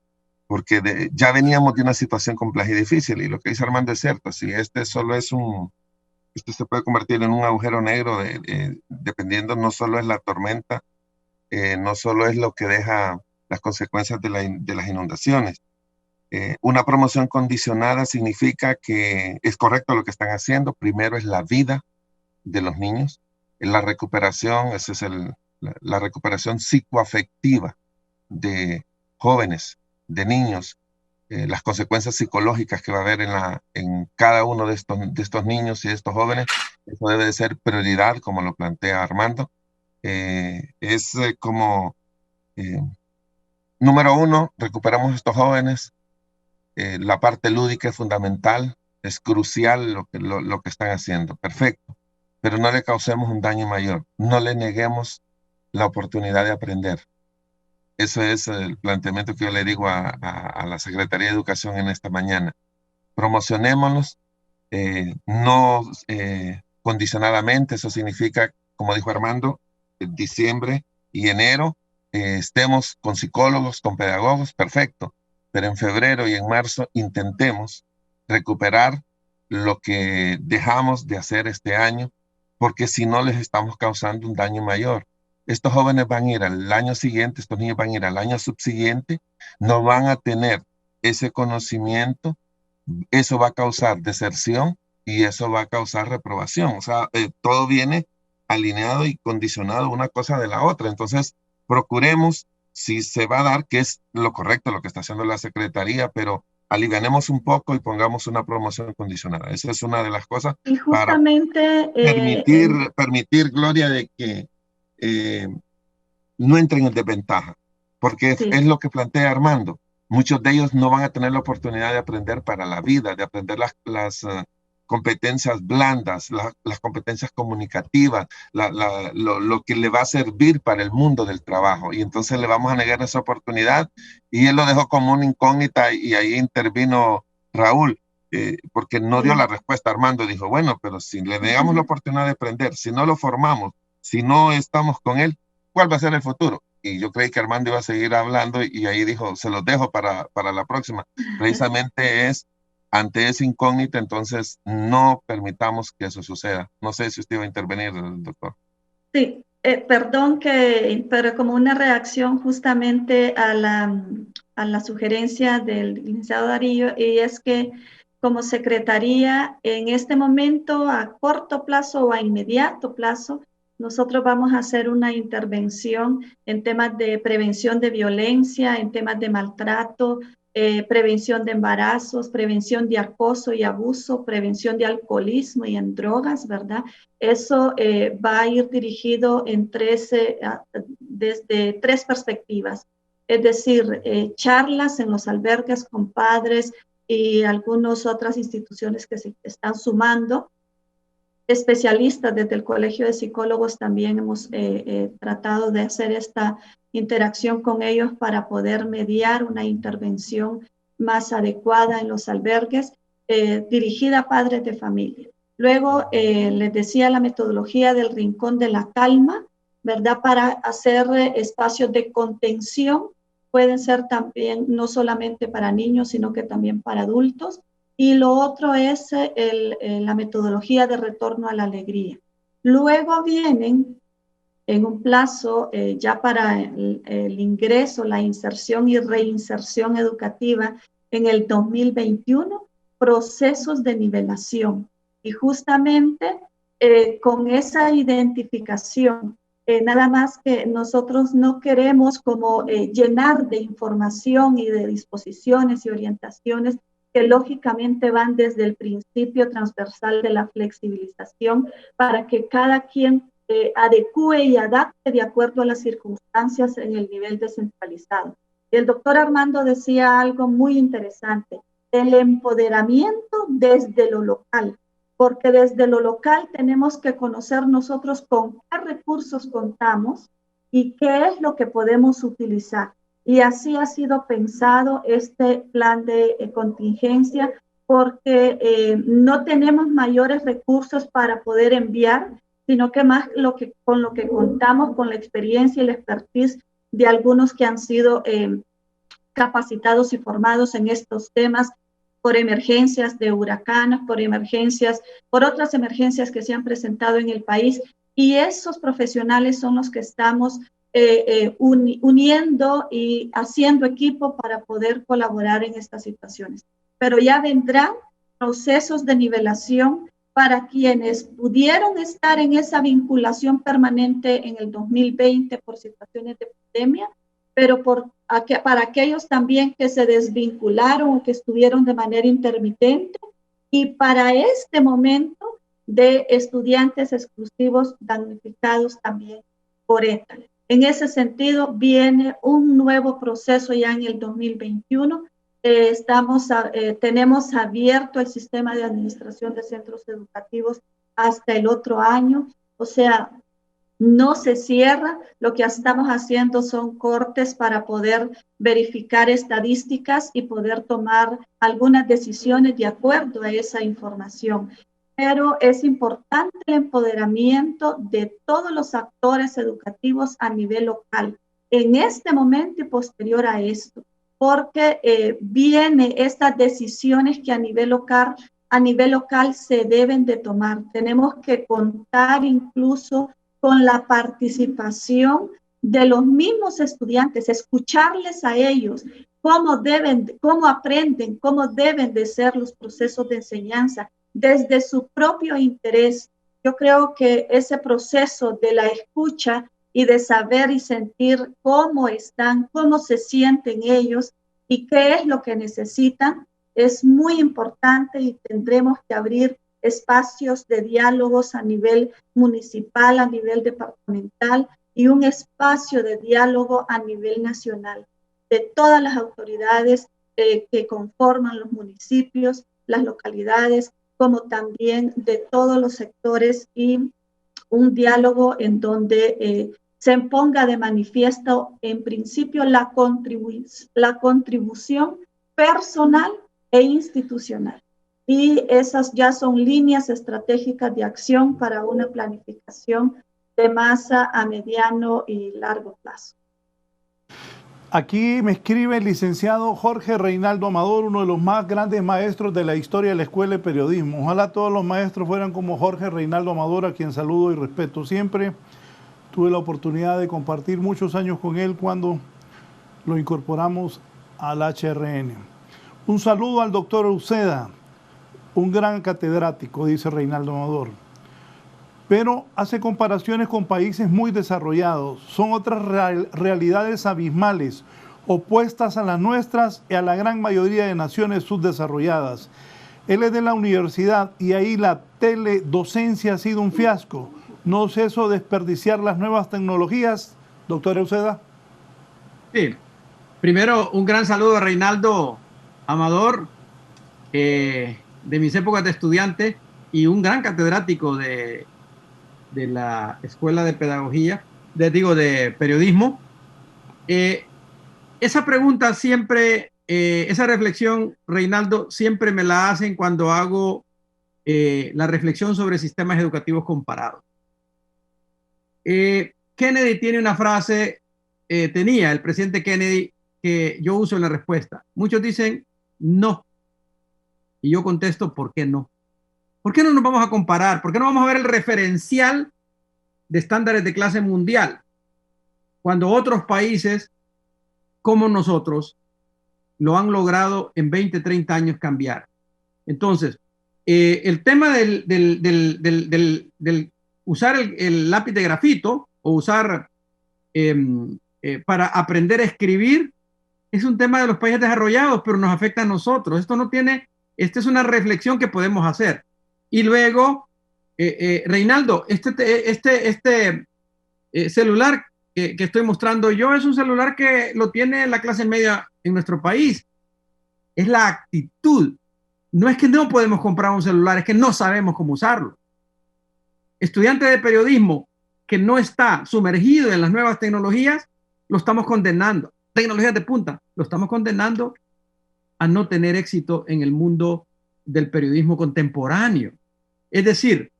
porque ya veníamos de una situación compleja y difícil, y lo que dice Armando es cierto. Si este solo es esto se puede convertir en un agujero negro, dependiendo, no solo es la tormenta, no solo es lo que deja las consecuencias de las inundaciones. Una promoción condicionada significa que es correcto lo que están haciendo. Primero es la vida de los niños, la recuperación, esa es la recuperación psicoafectiva de jóvenes, de niños, las consecuencias psicológicas que va a haber en cada uno de estos niños y de estos jóvenes. Eso debe de ser prioridad, como lo plantea Armando. Número uno, recuperamos a estos jóvenes. La parte lúdica es fundamental, es crucial lo que están haciendo, perfecto, pero no le causemos un daño mayor, no le neguemos la oportunidad de aprender. Ese es el planteamiento que yo le digo a la Secretaría de Educación en esta mañana. Promocionémoslos, no condicionadamente. Eso significa, como dijo Armando, en diciembre y enero estemos con psicólogos, con pedagogos, perfecto, pero en febrero y en marzo intentemos recuperar lo que dejamos de hacer este año, porque si no les estamos causando un daño mayor. Estos jóvenes van a ir al año siguiente, estos niños van a ir al año subsiguiente, no van a tener ese conocimiento, eso va a causar deserción y eso va a causar reprobación. O sea, todo viene alineado y condicionado una cosa de la otra. Entonces, procuremos, si se va a dar, que es lo correcto lo que está haciendo la Secretaría, pero alivianemos un poco y pongamos una promoción condicionada. Esa es una de las cosas y justamente, para permitir, Gloria, de que no entren en desventaja, porque sí, es lo que plantea Armando. Muchos de ellos no van a tener la oportunidad de aprender para la vida, de aprender las competencias blandas, las competencias comunicativas, lo que le va a servir para el mundo del trabajo. Y entonces le vamos a negar esa oportunidad. Y él lo dejó como una incógnita y ahí intervino Raúl, porque no dio la respuesta. Armando dijo, bueno, pero si le negamos la oportunidad de aprender, si no lo formamos, si no estamos con él, ¿cuál va a ser el futuro? Y yo creí que Armando iba a seguir hablando y ahí dijo, se los dejo para la próxima. Precisamente es ante esa incógnita, entonces no permitamos que eso suceda. No sé si usted iba a intervenir, doctor. Sí, perdón, pero como una reacción justamente a la sugerencia del licenciado Darío, y es que como Secretaría, en este momento, a corto plazo o a inmediato plazo, nosotros vamos a hacer una intervención en temas de prevención de violencia, en temas de maltrato, prevención de embarazos, prevención de acoso y abuso, prevención de alcoholismo y en drogas, ¿verdad? Eso va a ir dirigido desde 3 perspectivas, es decir, charlas en los albergues con padres y algunas otras instituciones que se están sumando. Especialistas desde el Colegio de Psicólogos también hemos tratado de hacer esta interacción con ellos para poder mediar una intervención más adecuada en los albergues, dirigida a padres de familia. Luego, les decía la metodología del Rincón de la Calma, ¿verdad? Para hacer espacios de contención, pueden ser también no solamente para niños, sino que también para adultos. Y lo otro es la metodología de retorno a la alegría. Luego vienen, en un plazo ya para el ingreso, la inserción y reinserción educativa en el 2021, procesos de nivelación. Y justamente con esa identificación, nada más que nosotros no queremos como llenar de información y de disposiciones y orientaciones que lógicamente van desde el principio transversal de la flexibilización para que cada quien adecúe y adapte de acuerdo a las circunstancias en el nivel descentralizado. El doctor Armando decía algo muy interesante, el empoderamiento desde lo local, porque desde lo local tenemos que conocer nosotros con qué recursos contamos y qué es lo que podemos utilizar. Y así ha sido pensado este plan de contingencia, porque no tenemos mayores recursos para poder enviar, sino que más con lo que contamos, con la experiencia y la expertise de algunos que han sido capacitados y formados en estos temas por emergencias de huracanes, por otras emergencias que se han presentado en el país, y esos profesionales son los que estamos uniendo y haciendo equipo para poder colaborar en estas situaciones. Pero ya vendrán procesos de nivelación para quienes pudieron estar en esa vinculación permanente en el 2020 por situaciones de pandemia, pero para aquellos también que se desvincularon o que estuvieron de manera intermitente, y para este momento de estudiantes exclusivos damnificados también por ETA. En ese sentido, viene un nuevo proceso ya en el 2021. Tenemos abierto el sistema de administración de centros educativos hasta el otro año, o sea, no se cierra. Lo que estamos haciendo son cortes para poder verificar estadísticas y poder tomar algunas decisiones de acuerdo a esa información. Pero es importante el empoderamiento de todos los actores educativos a nivel local, en este momento y posterior a esto, porque vienen estas decisiones que a nivel local se deben de tomar. Tenemos que contar incluso con la participación de los mismos estudiantes, escucharles a ellos, cómo aprenden, cómo deben de ser los procesos de enseñanza, desde su propio interés. Yo creo que ese proceso de la escucha y de saber y sentir cómo están, cómo se sienten ellos y qué es lo que necesitan, es muy importante, y tendremos que abrir espacios de diálogos a nivel municipal, a nivel departamental, y un espacio de diálogo a nivel nacional, de todas las autoridades que conforman los municipios, las localidades, como también de todos los sectores, y un diálogo en donde se ponga de manifiesto, en principio, la contribución personal e institucional. Y esas ya son líneas estratégicas de acción para una planificación de masa a mediano y largo plazo. Aquí me escribe el licenciado Jorge Reinaldo Amador, uno de los más grandes maestros de la historia de la Escuela de Periodismo. Ojalá todos los maestros fueran como Jorge Reinaldo Amador, a quien saludo y respeto siempre. Tuve la oportunidad de compartir muchos años con él cuando lo incorporamos al HRN. Un saludo al doctor Uceda, un gran catedrático, dice Reinaldo Amador, pero hace comparaciones con países muy desarrollados. Son otras realidades abismales, opuestas a las nuestras y a la gran mayoría de naciones subdesarrolladas. Él es de la universidad y ahí la teledocencia ha sido un fiasco. ¿No es eso desperdiciar las nuevas tecnologías, doctor Uceda? Sí. Primero, un gran saludo a Reinaldo Amador, de mis épocas de estudiante y un gran catedrático de la Escuela de Pedagogía, de Periodismo. Esa pregunta siempre, esa reflexión, Reinaldo, siempre me la hacen cuando hago la reflexión sobre sistemas educativos comparados. Kennedy tiene una frase, tenía el presidente Kennedy, que yo uso en la respuesta. Muchos dicen no. Y yo contesto, ¿por qué no? ¿Por qué no nos vamos a comparar? ¿Por qué no vamos a ver el referencial de estándares de clase mundial? Cuando otros países, como nosotros, lo han logrado en 20, 30 años cambiar. Entonces, el tema del usar el lápiz de grafito o usar para aprender a escribir es un tema de los países desarrollados, pero nos afecta a nosotros. Esta es una reflexión que podemos hacer. Y luego, Reinaldo, este celular que estoy mostrando yo es un celular que lo tiene la clase media en nuestro país. Es la actitud. No es que no podemos comprar un celular, es que no sabemos cómo usarlo. Estudiante de periodismo que no está sumergido en las nuevas tecnologías, lo estamos condenando. Tecnologías de punta, lo estamos condenando a no tener éxito en el mundo del periodismo contemporáneo. Es decir,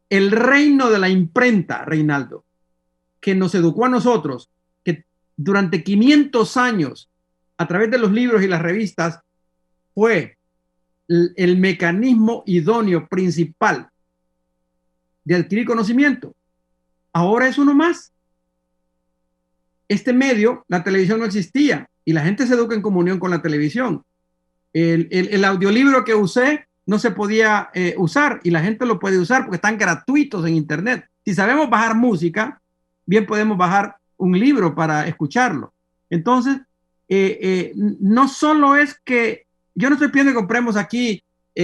el reino de la imprenta, Reinaldo, que nos educó a nosotros, que durante 500 años a través de los libros y las revistas fue el mecanismo idóneo principal de adquirir conocimiento. Ahora es uno más. Este medio, la televisión no existía y la gente se educa en comunión con la televisión. El audiolibro que usé no se podía usar y la gente lo puede usar porque están gratuitos en internet. Si sabemos bajar música, bien podemos bajar un libro para escucharlo. Entonces, no solo es que yo no estoy pidiendo que compremos aquí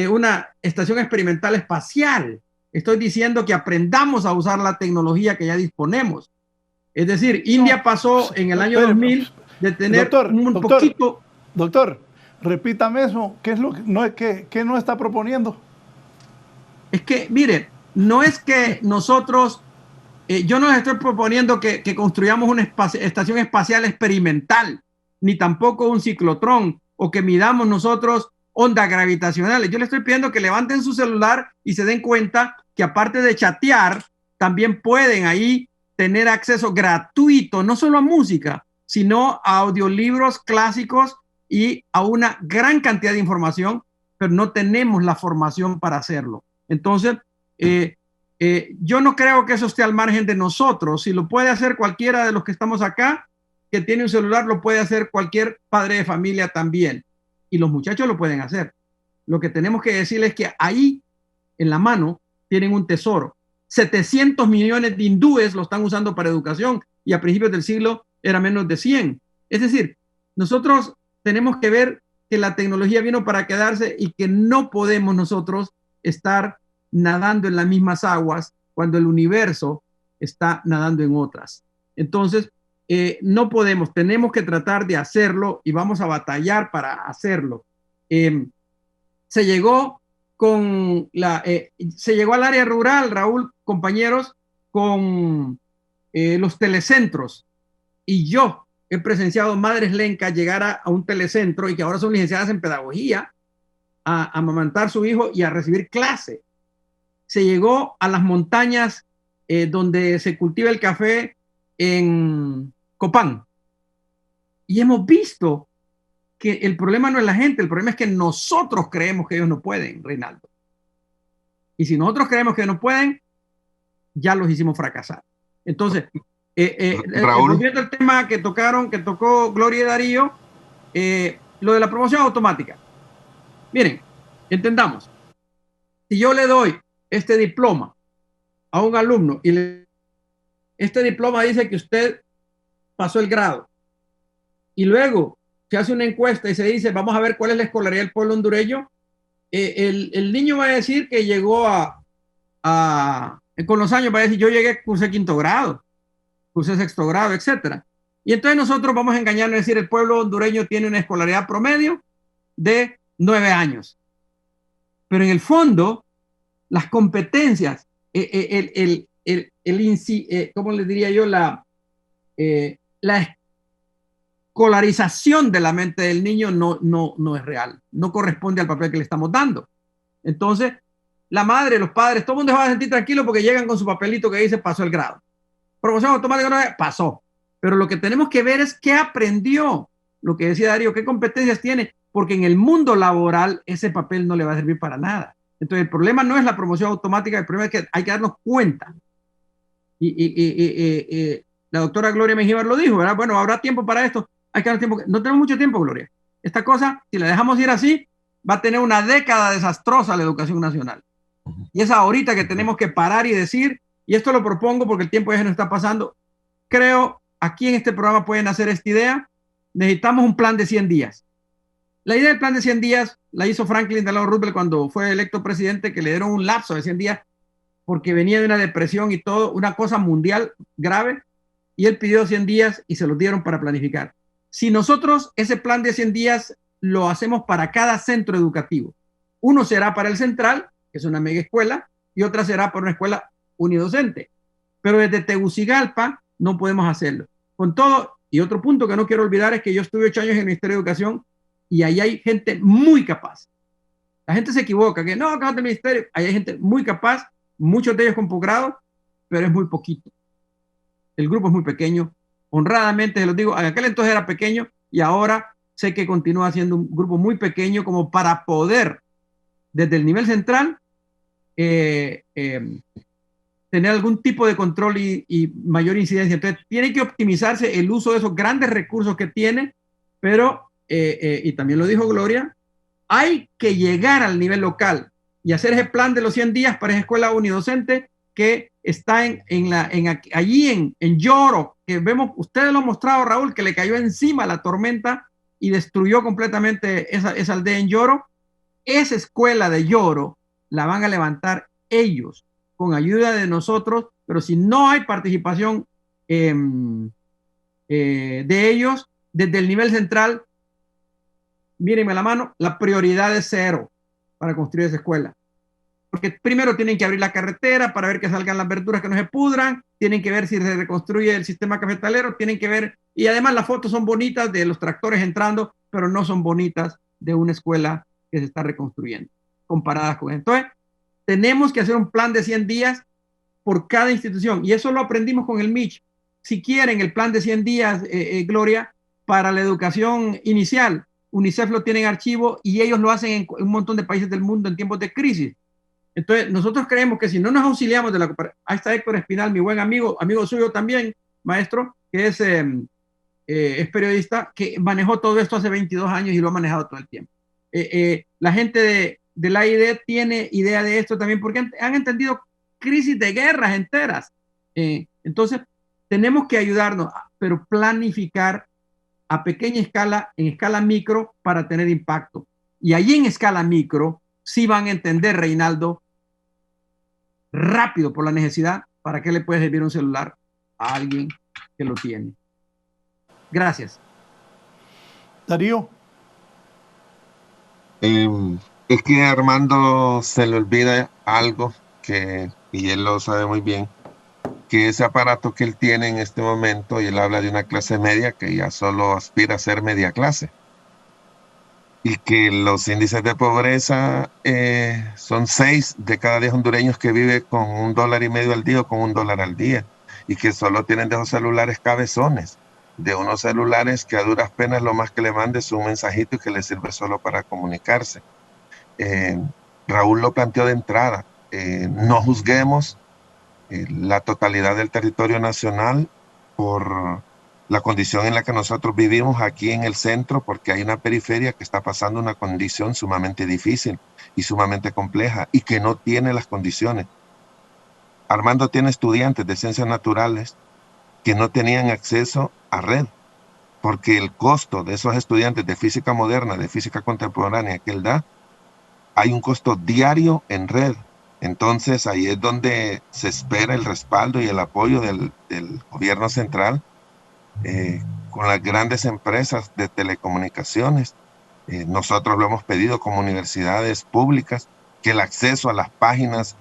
una estación experimental espacial. Estoy diciendo que aprendamos a usar la tecnología que ya disponemos. Es decir, India pasó en el año 2000 de tener poquito. Doctor, repítame eso. ¿Qué es lo que no es que no está proponiendo? Es que, mire, no es que nosotros, yo no les estoy proponiendo que construyamos una estación espacial experimental, ni tampoco un ciclotrón, o que midamos nosotros ondas gravitacionales. Yo les estoy pidiendo que levanten su celular y se den cuenta que aparte de chatear, también pueden ahí tener acceso gratuito, no solo a música, sino a audiolibros clásicos y a una gran cantidad de información, pero no tenemos la formación para hacerlo. Entonces, yo no creo que eso esté al margen de nosotros. Si lo puede hacer cualquiera de los que estamos acá, que tiene un celular, lo puede hacer cualquier padre de familia también. Y los muchachos lo pueden hacer. Lo que tenemos que decirles es que ahí, en la mano, tienen un tesoro. 700 millones de hindúes lo están usando para educación y a principios del siglo era menos de 100. Es decir, nosotros tenemos que ver que la tecnología vino para quedarse y que no podemos nosotros estar nadando en las mismas aguas cuando el universo está nadando en otras. Entonces, no podemos, tenemos que tratar de hacerlo y vamos a batallar para hacerlo. Se llegó al área rural, Raúl, compañeros, con los telecentros, y yo he presenciado madres lencas llegar a un telecentro y que ahora son licenciadas en pedagogía a amamantar a su hijo y a recibir clase. Se llegó a las montañas donde se cultiva el café en Copán y hemos visto que el problema no es la gente, el problema es que nosotros creemos que ellos no pueden, Reinaldo. Y si nosotros creemos que no pueden, ya los hicimos fracasar. Entonces, Raúl, volviendo al tema que tocó Gloria y Darío, lo de la promoción automática. Miren, entendamos. Si yo le doy este diploma a un alumno y este diploma dice que usted pasó el grado y luego se hace una encuesta y se dice, vamos a ver cuál es la escolaridad del pueblo hondureño, el niño va a decir que llegó con los años va a decir, yo llegué, cursé 5º grado, cursé 6º grado, etcétera. Y entonces nosotros vamos a engañarnos y decir, el pueblo hondureño tiene una escolaridad promedio de 9 años. Pero en el fondo, las competencias, ¿cómo les diría yo? La escolarización de la mente del niño no es real, no corresponde al papel que le estamos dando. Entonces, la madre, los padres, todo el mundo se va a sentir tranquilo porque llegan con su papelito que dice pasó el grado. Promoción automática no pasó. Pero lo que tenemos que ver es qué aprendió, lo que decía Darío, qué competencias tiene, porque en el mundo laboral ese papel no le va a servir para nada. Entonces, el problema no es la promoción automática, el problema es que hay que darnos cuenta. La doctora Gloria Mengíbar lo dijo, ¿verdad? Bueno, habrá tiempo para esto. Hay que dar tiempo. No tenemos mucho tiempo, Gloria. Esta cosa, si la dejamos ir así, va a tener una década desastrosa la educación nacional. Y es ahorita que tenemos que parar y decir, y esto lo propongo porque el tiempo ya se nos está pasando, creo, aquí en este programa pueden hacer esta idea, necesitamos un plan de 100 días. La idea del plan de 100 días la hizo Franklin Delano Roosevelt cuando fue electo presidente, que le dieron un lapso de 100 días porque venía de una depresión y todo, una cosa mundial grave, y él pidió 100 días y se los dieron para planificar. Si nosotros ese plan de 100 días lo hacemos para cada centro educativo, uno será para el central, que es una mega escuela, y otra será para una escuela unidocente. Pero desde Tegucigalpa no podemos hacerlo. Con todo, y otro punto que no quiero olvidar es que yo estuve 8 años en el Ministerio de Educación y ahí hay gente muy capaz. La gente se equivoca, que no, del ministerio, ahí hay gente muy capaz, muchos de ellos con posgrado, pero es muy poquito. El grupo es muy pequeño. Honradamente se los digo, en aquel entonces era pequeño y ahora sé que continúa siendo un grupo muy pequeño como para poder, desde el nivel central, tener algún tipo de control y mayor incidencia. Entonces, tiene que optimizarse el uso de esos grandes recursos que tiene, pero, y también lo dijo Gloria, hay que llegar al nivel local y hacer ese plan de los 100 días para esa escuela unidocente que está allí en Yoro, que vemos, ustedes lo han mostrado, Raúl, que le cayó encima la tormenta y destruyó completamente esa aldea en Yoro. Esa escuela de Yoro la van a levantar ellos con ayuda de nosotros, pero si no hay participación de ellos desde el nivel central, mírenme la mano, la prioridad es 0 para construir esa escuela. Porque primero tienen que abrir la carretera para ver que salgan las verduras que no se pudran, tienen que ver si se reconstruye el sistema cafetalero, tienen que ver, y además las fotos son bonitas de los tractores entrando, pero no son bonitas de una escuela que se está reconstruyendo, comparadas con eso. Entonces, tenemos que hacer un plan de 100 días por cada institución, y eso lo aprendimos con el MICH. Si quieren el plan de 100 días, Gloria, para la educación inicial, UNICEF lo tiene en archivo y ellos lo hacen en un montón de países del mundo en tiempos de crisis. Entonces, nosotros creemos que si no nos auxiliamos de la cooperación, ahí está Héctor Espinal, mi buen amigo suyo también, maestro, que es periodista, que manejó todo esto hace 22 años y lo ha manejado todo el tiempo. La gente de la AID tiene idea de esto también porque han entendido crisis de guerras enteras. Entonces, tenemos que ayudarnos, pero planificar a pequeña escala, en escala micro, para tener impacto. Y allí en escala micro, sí van a entender, Reinaldo, rápido por la necesidad, para qué le puede servir un celular a alguien que lo tiene. Gracias. Darío. Es que a Armando se le olvida algo y él lo sabe muy bien, que ese aparato que él tiene en este momento, y él habla de una clase media que ya solo aspira a ser media clase, y que los índices de pobreza son 6 de cada 10 hondureños que vive con $1.50 al día o con $1 al día, y que solo tienen de esos celulares cabezones, de unos celulares que a duras penas lo más que le mande es un mensajito y que le sirve solo para comunicarse. Raúl lo planteó de entrada, no juzguemos la totalidad del territorio nacional por la condición en la que nosotros vivimos aquí en el centro, porque hay una periferia que está pasando una condición sumamente difícil y sumamente compleja y que no tiene las condiciones. Armando tiene estudiantes de ciencias naturales que no tenían acceso a red, porque el costo de esos estudiantes de física moderna, de física contemporánea que él da, hay un costo diario en red. Entonces ahí es donde se espera el respaldo y el apoyo del gobierno central con las grandes empresas de telecomunicaciones. Nosotros lo hemos pedido como universidades públicas, que el acceso a las páginas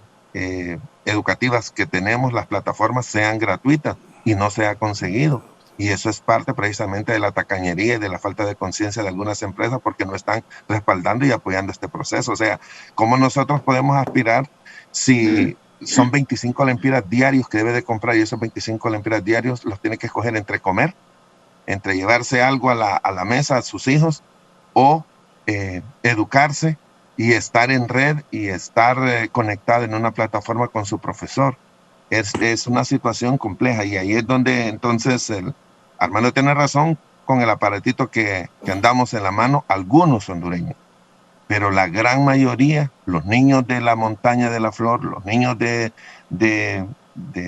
educativas que tenemos, las plataformas, sean gratuitas, y no se ha conseguido. Y eso es parte precisamente de la tacañería y de la falta de conciencia de algunas empresas, porque no están respaldando y apoyando este proceso. O sea, ¿cómo nosotros podemos aspirar si son 25 lempiras diarios que debe de comprar, y esos 25 lempiras diarios los tiene que escoger entre comer, entre llevarse algo a la mesa a sus hijos, o educarse y estar en red y estar conectado en una plataforma con su profesor? Es una situación compleja, y ahí es donde entonces Armando tiene razón con el aparatito que andamos en la mano, algunos hondureños, pero la gran mayoría, los niños de la montaña de la Flor, los niños de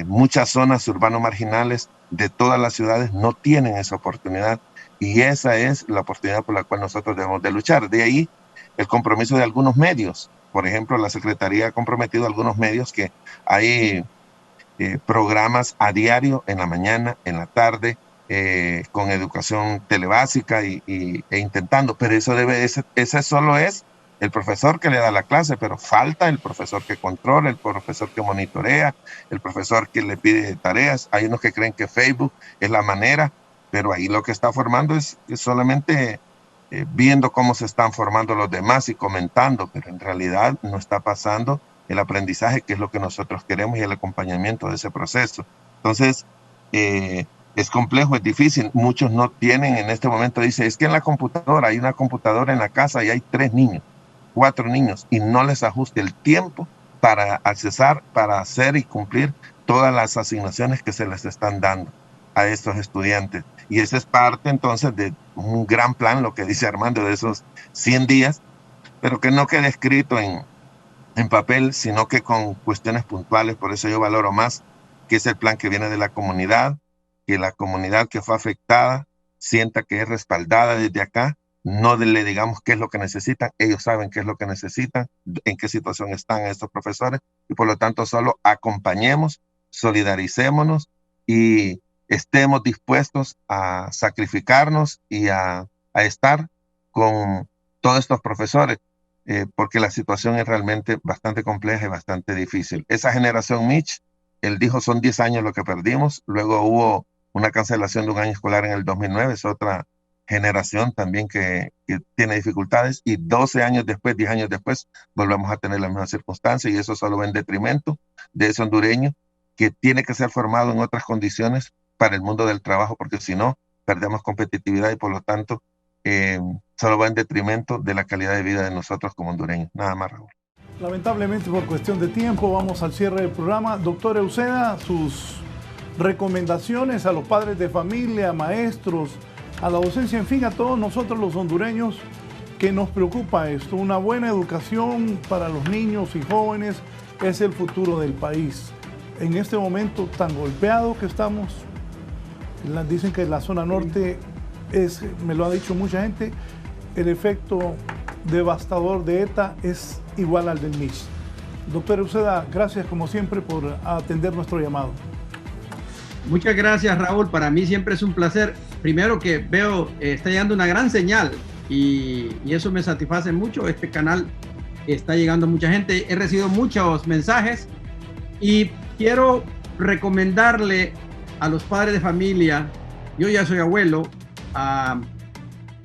muchas zonas urbanos marginales, de todas las ciudades, no tienen esa oportunidad, y esa es la oportunidad por la cual nosotros debemos de luchar. De ahí el compromiso de algunos medios. Por ejemplo, la Secretaría ha comprometido a algunos medios que hay programas a diario, en la mañana, en la tarde, con educación telebásica e intentando, pero ese solo es el profesor que le da la clase, pero falta el profesor que controla, el profesor que monitorea, el profesor que le pide tareas. Hay unos que creen que Facebook es la manera, pero ahí lo que está formando es solamente viendo cómo se están formando los demás y comentando, pero en realidad no está pasando el aprendizaje, que es lo que nosotros queremos, y el acompañamiento de ese proceso. Entonces, es complejo, es difícil. Muchos no tienen en este momento, dice, es que en la computadora, hay una computadora en la casa y hay 3 niños, 4 niños, y no les ajuste el tiempo para accesar, para hacer y cumplir todas las asignaciones que se les están dando a estos estudiantes. Y esa es parte entonces de un gran plan, lo que dice Armando, de esos 100 días, pero que no quede escrito en papel, sino que con cuestiones puntuales. Por eso yo valoro más que es el plan que viene de la comunidad, que la comunidad que fue afectada sienta que es respaldada desde acá. No le digamos qué es lo que necesitan, ellos saben qué es lo que necesitan, en qué situación están estos profesores, y por lo tanto solo acompañemos, solidaricémonos y estemos dispuestos a sacrificarnos y a estar con todos estos profesores, porque la situación es realmente bastante compleja y bastante difícil. Esa generación Mitch, él dijo, son 10 años lo que perdimos, luego hubo una cancelación de un año escolar en el 2009, es otra generación también que tiene dificultades, y 12 años después, 10 años después, volvemos a tener las mismas circunstancias, y eso solo va en detrimento de ese hondureño que tiene que ser formado en otras condiciones para el mundo del trabajo, porque si no, perdemos competitividad y por lo tanto solo va en detrimento de la calidad de vida de nosotros como hondureños. Nada más, Raúl. Lamentablemente, por cuestión de tiempo, vamos al cierre del programa. Doctor Euseda, sus recomendaciones a los padres de familia, maestros, a la docencia, en fin, a todos nosotros los hondureños que nos preocupa esto. Una buena educación para los niños y jóvenes es el futuro del país. En este momento tan golpeado que estamos, dicen que la zona norte es, me lo ha dicho mucha gente, el efecto devastador de ETA es igual al del MIS. Doctor Euseda, gracias como siempre por atender nuestro llamado. Muchas gracias, Raúl. Para mí siempre es un placer. Primero que veo, está llegando una gran señal y eso me satisface mucho. Este canal está llegando a mucha gente. He recibido muchos mensajes y quiero recomendarle a los padres de familia, yo ya soy abuelo, a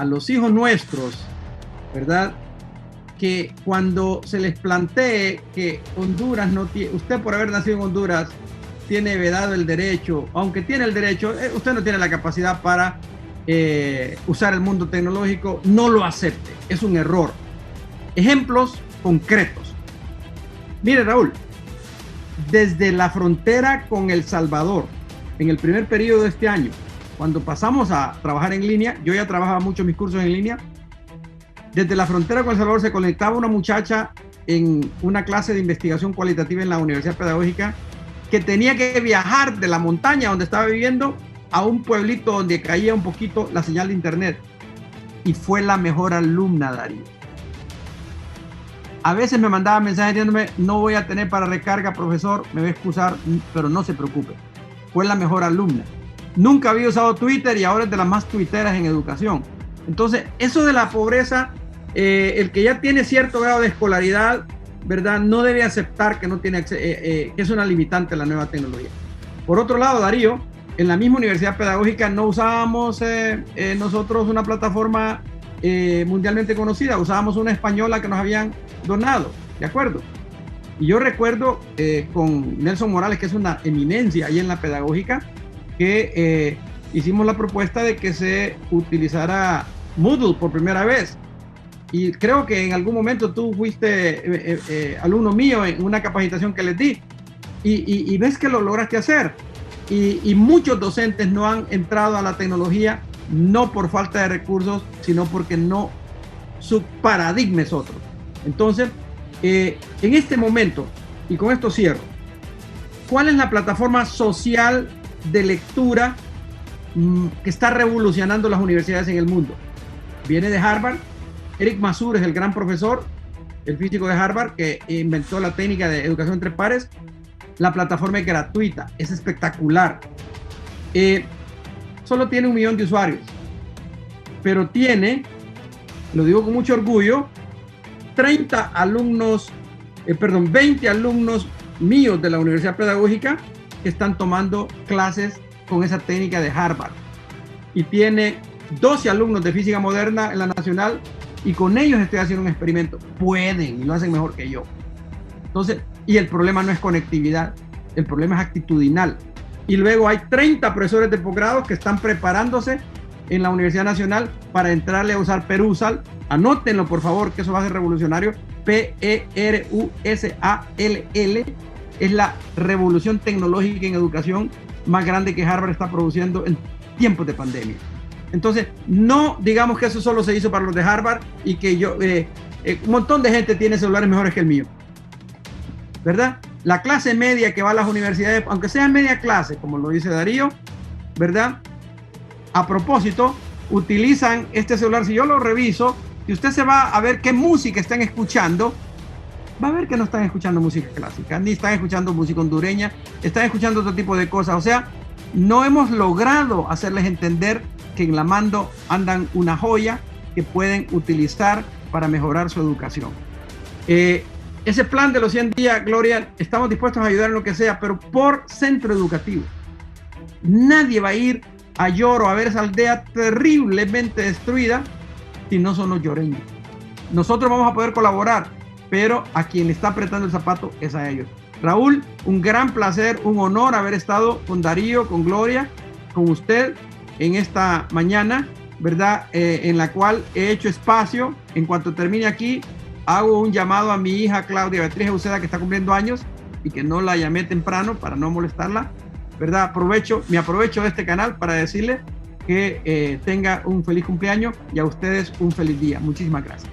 los hijos nuestros, ¿verdad? Que cuando se les plantee que Honduras no tiene, usted por haber nacido en Honduras tiene vedado el derecho, aunque tiene el derecho, usted no tiene la capacidad para usar el mundo tecnológico, no lo acepte, es un error. Ejemplos concretos. Mire, Raúl, desde la frontera con El Salvador, en el primer periodo de este año, cuando pasamos a trabajar en línea, yo ya trabajaba mucho mis cursos en línea, desde la frontera con El Salvador se conectaba una muchacha en una clase de investigación cualitativa en la Universidad Pedagógica que tenía que viajar de la montaña donde estaba viviendo a un pueblito donde caía un poquito la señal de internet, y fue la mejor alumna, Darío. A veces me mandaba mensajes diciéndome, no voy a tener para recarga, profesor, me voy a excusar, pero no se preocupe, fue la mejor alumna. Nunca había usado Twitter y ahora es de las más tuiteras en educación. Entonces, eso de la pobreza, el que ya tiene cierto grado de escolaridad, ¿verdad?, no debe aceptar que no tiene que es una limitante la nueva tecnología. Por otro lado, Darío, en la misma universidad pedagógica no usábamos nosotros una plataforma mundialmente conocida, usábamos una española que nos habían donado, ¿de acuerdo? Y yo recuerdo con Nelson Morales, que es una eminencia ahí en la pedagógica, que hicimos la propuesta de que se utilizara Moodle por primera vez. Y creo que en algún momento tú fuiste alumno mío en una capacitación que les di y ves que lo lograste hacer. Y muchos docentes no han entrado a la tecnología no por falta de recursos, sino porque no, su paradigma es otro. Entonces, en este momento, y con esto cierro, ¿cuál es la plataforma social de lectura que está revolucionando las universidades en el mundo? Viene de Harvard. Eric Mazur es el gran profesor, el físico de Harvard, que inventó la técnica de educación entre pares. La plataforma es gratuita, es espectacular. Solo tiene 1 millón de usuarios, pero tiene, lo digo con mucho orgullo, 20 alumnos míos de la Universidad Pedagógica que están tomando clases con esa técnica de Harvard. Y tiene 12 alumnos de física moderna en la nacional, y con ellos estoy haciendo un experimento. Pueden y lo hacen mejor que yo. Entonces, y el problema no es conectividad, el problema es actitudinal. y luego hay 30 profesores de posgrado que están preparándose en la Universidad Nacional para entrarle a usar Perusal. Anótenlo, por favor, que eso va a ser revolucionario. P-E-R-U-S-A-L-L es la revolución tecnológica en educación más grande que Harvard está produciendo en tiempos de pandemia. Entonces, no digamos que eso solo se hizo para los de Harvard y que un montón de gente tiene celulares mejores que el mío, ¿verdad? La clase media que va a las universidades, aunque sea media clase, como lo dice Darío, ¿verdad? A propósito, utilizan este celular. Si yo lo reviso, si usted se va a ver qué música están escuchando, va a ver que no están escuchando música clásica, ni están escuchando música hondureña, están escuchando otro tipo de cosas. O sea, no hemos logrado hacerles entender que en la Mando andan una joya que pueden utilizar para mejorar su educación. Ese plan de los 100 días, Gloria, estamos dispuestos a ayudar en lo que sea, pero por centro educativo. Nadie va a ir a Lloro a ver esa aldea terriblemente destruida si no son los lloreños. Nosotros vamos a poder colaborar, pero a quien le está apretando el zapato es a ellos. Raúl, un gran placer, un honor haber estado con Darío, con Gloria, con usted en esta mañana, ¿verdad? En la cual he hecho espacio. En cuanto termine aquí, hago un llamado a mi hija Claudia Beatriz Uceda, que está cumpliendo años y que no la llamé temprano para no molestarla, ¿verdad? Me aprovecho de este canal para decirle que tenga un feliz cumpleaños y a ustedes un feliz día. Muchísimas gracias.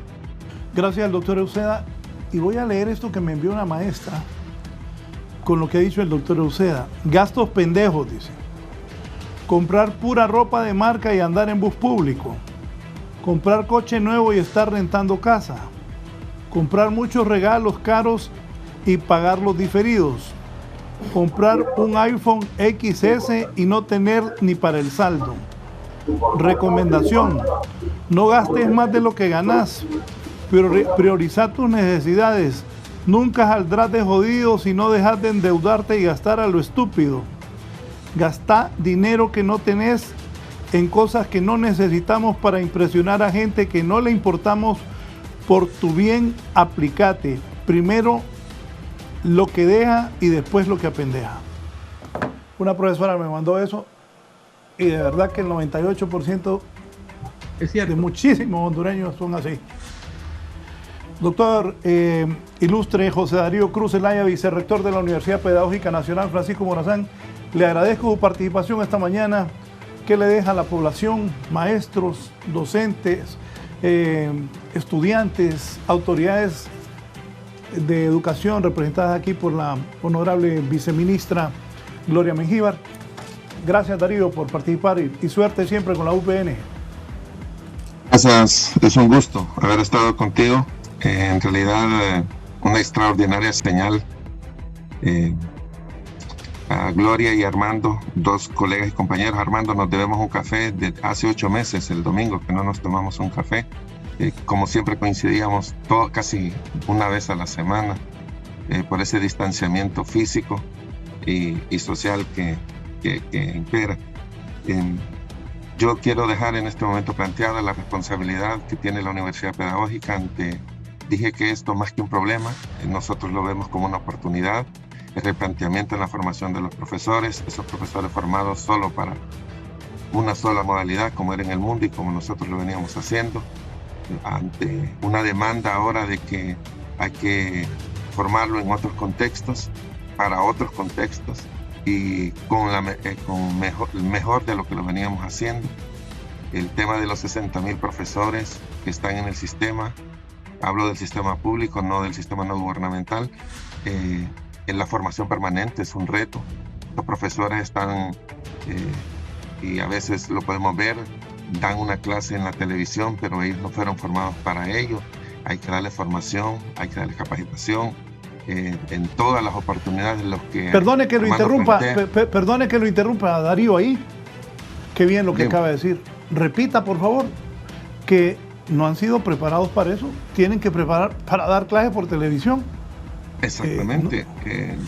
Gracias al doctor Uceda. Y voy a leer esto que me envió una maestra con lo que ha dicho el doctor Uceda. Gastos pendejos, dice. Comprar pura ropa de marca y andar en bus público. Comprar coche nuevo y estar rentando casa. Comprar muchos regalos caros y pagarlos diferidos. Comprar un iPhone XS y no tener ni para el saldo. Recomendación: no gastes más de lo que ganas. Priorizar tus necesidades. Nunca saldrás de jodido si no dejas de endeudarte y gastar a lo estúpido. Gasta dinero que no tenés en cosas que no necesitamos para impresionar a gente que no le importamos. Por tu bien, aplicate. Primero lo que deja y después lo que apendeja. Una profesora me mandó eso y de verdad que el 98% es cierto. De muchísimos hondureños son así. Doctor ilustre José Darío Cruz Zelaya, vicerrector de la Universidad Pedagógica Nacional Francisco Morazán, le agradezco su participación esta mañana. ¿Qué le deja a la población, maestros, docentes, estudiantes, autoridades de educación representadas aquí por la honorable viceministra Gloria Mengíbar? Gracias, Darío, por participar y suerte siempre con la UPN. Gracias, es un gusto haber estado contigo. En realidad, una extraordinaria señal. A Gloria y Armando, dos colegas y compañeros. Armando, nos debemos un café de hace 8 meses, el domingo, que no nos tomamos un café. Como siempre coincidíamos casi una vez a la semana por ese distanciamiento físico y social que impera. Yo quiero dejar en este momento planteada la responsabilidad que tiene la Universidad Pedagógica dije que esto más que un problema, nosotros lo vemos como una oportunidad, el replanteamiento en la formación de los profesores, esos profesores formados solo para una sola modalidad, como era en el mundo y como nosotros lo veníamos haciendo, ante una demanda ahora de que hay que formarlo en otros contextos, para otros contextos, y con mejor de lo que lo veníamos haciendo. El tema de los 60,000 profesores que están en el sistema, hablo del sistema público, no del sistema no gubernamental. En la formación permanente es un reto. Los profesores están, y a veces lo podemos ver, dan una clase en la televisión, pero ellos no fueron formados para ello. Hay que darle formación, hay que darle capacitación en todas las oportunidades. Perdone que lo interrumpa, Darío, ahí. Qué bien lo que acaba de decir. Repita, por favor, que no han sido preparados para eso. Tienen que preparar para dar clases por televisión. Exactamente.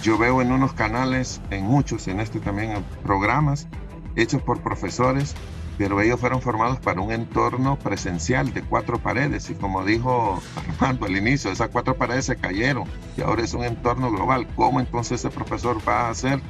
Yo veo en unos canales, en muchos, en también, programas hechos por profesores, pero ellos fueron formados para un entorno presencial de 4 paredes, y como dijo Armando al inicio, esas 4 paredes se cayeron y ahora es un entorno global. ¿Cómo entonces ese profesor va a hacer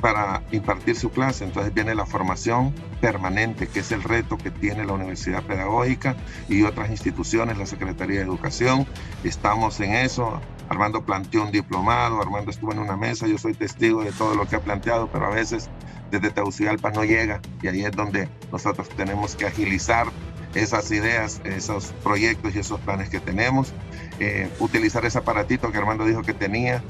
para impartir su clase. Entonces viene la formación permanente, que es el reto que tiene la Universidad Pedagógica y otras instituciones, la Secretaría de Educación. Estamos en eso. Armando planteó un diplomado, Armando estuvo en una mesa, yo soy testigo de todo lo que ha planteado, pero a veces desde Tegucigalpa no llega, y ahí es donde nosotros tenemos que agilizar esas ideas, esos proyectos y esos planes que tenemos. Utilizar ese aparatito que Armando dijo que tenía.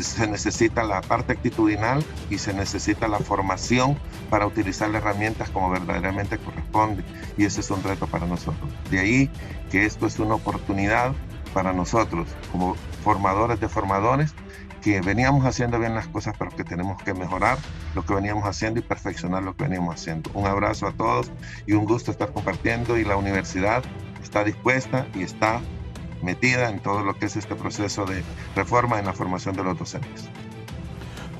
Se necesita la parte actitudinal y se necesita la formación para utilizar las herramientas como verdaderamente corresponde, y ese es un reto para nosotros. De ahí que esto es una oportunidad para nosotros como formadores de formadores, que veníamos haciendo bien las cosas, pero que tenemos que mejorar lo que veníamos haciendo y perfeccionar lo que veníamos haciendo. Un abrazo a todos y un gusto estar compartiendo, y la universidad está dispuesta y está metida en todo lo que es este proceso de reforma en la formación de los docentes.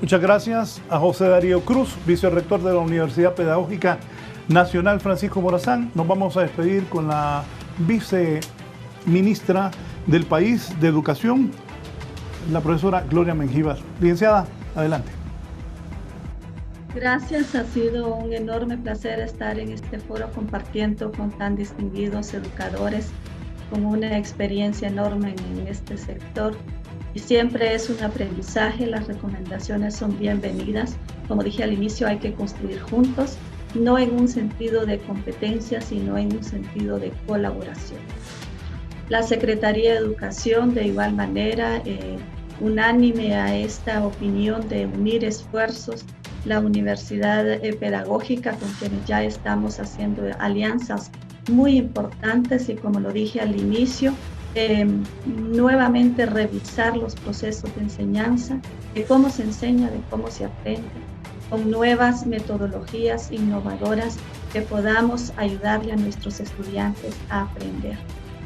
Muchas gracias a José Darío Cruz, vicerrector de la Universidad Pedagógica Nacional Francisco Morazán. Nos vamos a despedir con la viceministra del país de Educación, la profesora Gloria Mengíbar. Licenciada, adelante. Gracias, ha sido un enorme placer estar en este foro compartiendo con tan distinguidos educadores con una experiencia enorme en este sector, y siempre es un aprendizaje. Las recomendaciones son bienvenidas. Como dije al inicio, hay que construir juntos, no en un sentido de competencia, sino en un sentido de colaboración. La Secretaría de Educación, de igual manera, unánime a esta opinión de unir esfuerzos. La Universidad Pedagógica, con quienes ya estamos haciendo alianzas muy importantes, y como lo dije al inicio, nuevamente revisar los procesos de enseñanza, de cómo se enseña, de cómo se aprende, con nuevas metodologías innovadoras que podamos ayudarle a nuestros estudiantes a aprender.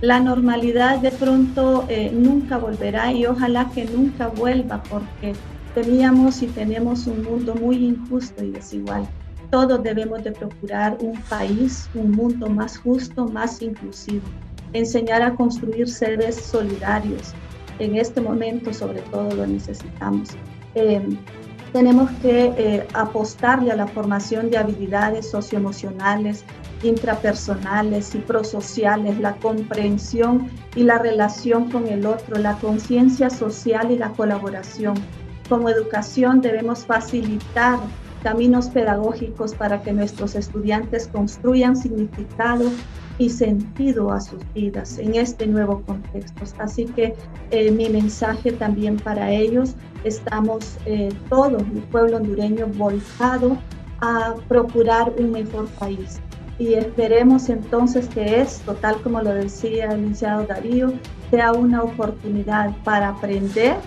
La normalidad de pronto nunca volverá, y ojalá que nunca vuelva, porque teníamos y tenemos un mundo muy injusto y desigual. Todos debemos de procurar un país, un mundo más justo, más inclusivo. Enseñar a construir seres solidarios. En este momento, sobre todo, lo necesitamos. Tenemos que apostarle a la formación de habilidades socioemocionales, intrapersonales y prosociales, la comprensión y la relación con el otro, la conciencia social y la colaboración. Como educación debemos facilitar caminos pedagógicos para que nuestros estudiantes construyan significado y sentido a sus vidas en este nuevo contexto. Así que mi mensaje también para ellos, estamos todo el pueblo hondureño volcado a procurar un mejor país. Y esperemos entonces que esto, tal como lo decía el licenciado Darío, sea una oportunidad para aprender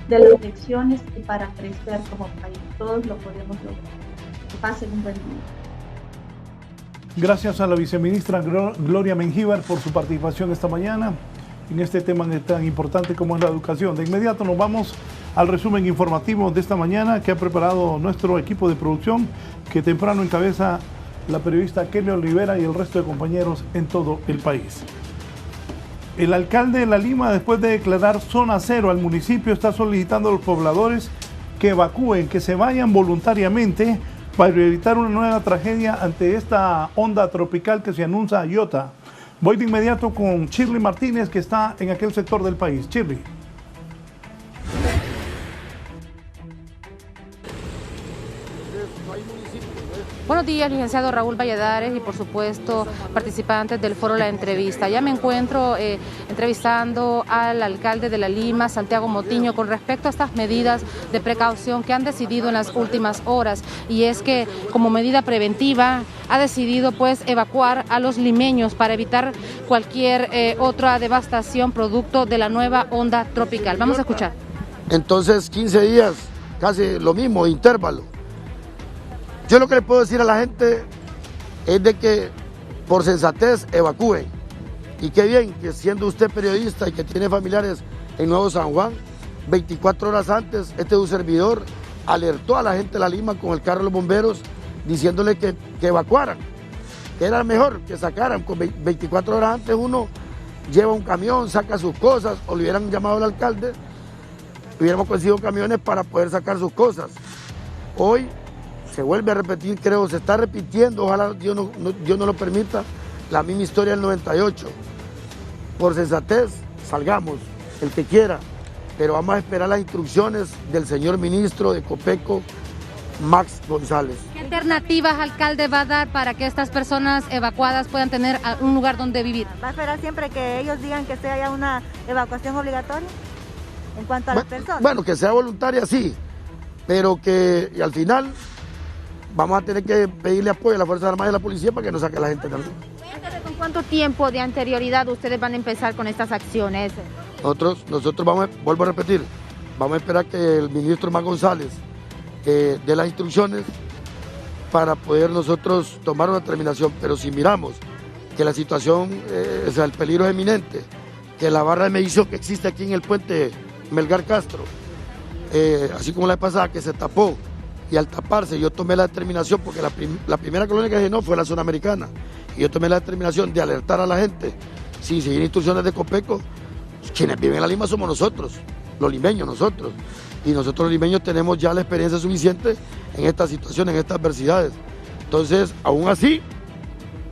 de las lecciones y para crecer como país. Todos lo podemos lograr. Que pasen un buen día. Gracias a la viceministra Gloria Mengíbar por su participación esta mañana en este tema tan importante como es la educación. De inmediato nos vamos al resumen informativo de esta mañana que ha preparado nuestro equipo de producción, que temprano encabeza la periodista Kelly Olivera y el resto de compañeros en todo el país. El alcalde de La Lima, después de declarar zona cero al municipio, está solicitando a los pobladores que evacúen, que se vayan voluntariamente para evitar una nueva tragedia ante esta onda tropical que se anuncia Iota. Voy de inmediato con Shirley Martínez, que está en aquel sector del país. Shirley. Buenos días, licenciado Raúl Valladares y por supuesto participantes del foro La Entrevista. Ya me encuentro entrevistando al alcalde de La Lima, Santiago Motiño, con respecto a estas medidas de precaución que han decidido en las últimas horas, y es que como medida preventiva ha decidido pues evacuar a los limeños para evitar cualquier otra devastación producto de la nueva onda tropical. Vamos a escuchar. Entonces 15 días, casi lo mismo, intervalo. Yo lo que le puedo decir a la gente es de que por sensatez evacúen. Y qué bien que siendo usted periodista y que tiene familiares en Nuevo San Juan, 24 horas antes este un servidor alertó a la gente de La Lima con el carro de los bomberos diciéndole que evacuaran, que era mejor que sacaran. Con 24 horas antes uno lleva un camión, saca sus cosas, o le hubieran llamado al alcalde, hubiéramos conseguido camiones para poder sacar sus cosas. Hoy se vuelve a repetir, creo, se está repitiendo, ojalá Dios no lo permita, la misma historia del 98. Por sensatez, salgamos, el que quiera, pero vamos a esperar las instrucciones del señor ministro de Copeco, Max González. ¿Qué alternativas, alcalde, va a dar para que estas personas evacuadas puedan tener un lugar donde vivir? ¿Va a esperar siempre que ellos digan que sea ya una evacuación obligatoria en cuanto a las personas? Bueno, que sea voluntaria, sí, pero que al final vamos a tener que pedirle apoyo a las Fuerzas Armadas y a la policía para que nos saque a la gente también. ¿Con cuánto tiempo de anterioridad ustedes van a empezar con estas acciones? Nosotros vuelvo a repetir, vamos a esperar que el ministro Max González dé las instrucciones para poder nosotros tomar una determinación, pero si miramos que la situación, o sea, el peligro es eminente, que la barra de medición que existe aquí en el puente Melgar Castro, así como la vez pasada que se tapó, y al taparse yo tomé la determinación, porque la primera colonia que llenó fue la zona americana, y yo tomé la determinación de alertar a la gente, sin seguir instrucciones de Copeco, quienes viven en la Lima somos nosotros, los limeños, nosotros, y nosotros los limeños tenemos ya la experiencia suficiente en estas situaciones, en estas adversidades. Entonces, aún así,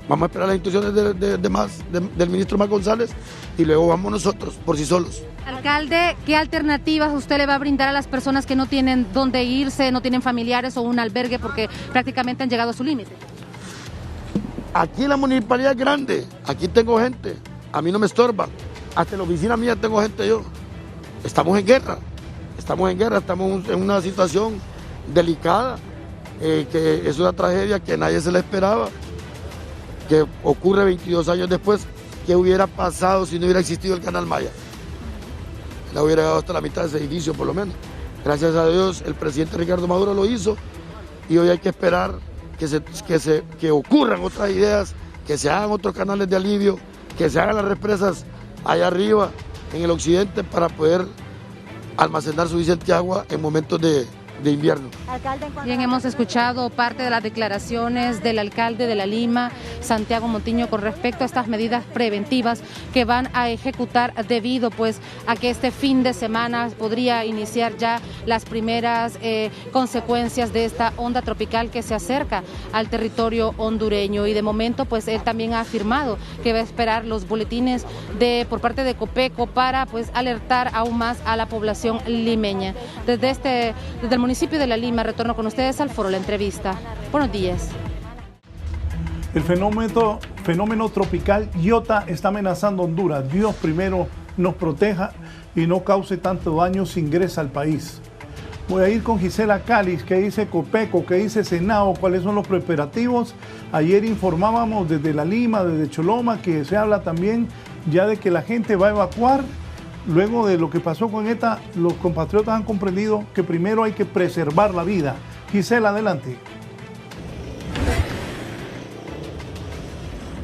vamos a esperar las instrucciones del ministro Max González y luego vamos nosotros por sí solos. Alcalde, ¿qué alternativas usted le va a brindar a las personas que no tienen dónde irse, no tienen familiares o un albergue porque prácticamente han llegado a su límite? Aquí la municipalidad es grande, aquí tengo gente, a mí no me estorba, hasta en la oficina mía tengo gente yo. Estamos en guerra, estamos en una situación delicada, que es una tragedia que nadie se la esperaba, que ocurre 22 años después. ¿Qué hubiera pasado si no hubiera existido el Canal Maya? No hubiera llegado hasta la mitad de ese edificio, por lo menos. Gracias a Dios, el presidente Ricardo Maduro lo hizo y hoy hay que esperar que ocurran otras ideas, que se hagan otros canales de alivio, que se hagan las represas allá arriba, en el occidente, para poder almacenar suficiente agua en momentos de invierno. Bien, hemos escuchado parte de las declaraciones del alcalde de La Lima, Santiago Montiño, con respecto a estas medidas preventivas que van a ejecutar debido pues a que este fin de semana podría iniciar ya las primeras consecuencias de esta onda tropical que se acerca al territorio hondureño, y de momento pues él también ha afirmado que va a esperar los boletines por parte de Copeco para pues alertar aún más a la población limeña. Desde el municipio de La Lima, retorno con ustedes al foro La Entrevista. Buenos días. El fenómeno tropical Iota está amenazando a Honduras. Dios primero nos proteja y no cause tanto daño si ingresa al país. Voy a ir con Gisela Cáliz, que dice Copeco, que dice Senado, cuáles son los preparativos. Ayer informábamos desde La Lima, desde Choloma, que se habla también ya de que la gente va a evacuar. Luego de lo que pasó con ETA, los compatriotas han comprendido que primero hay que preservar la vida. Gisela, adelante.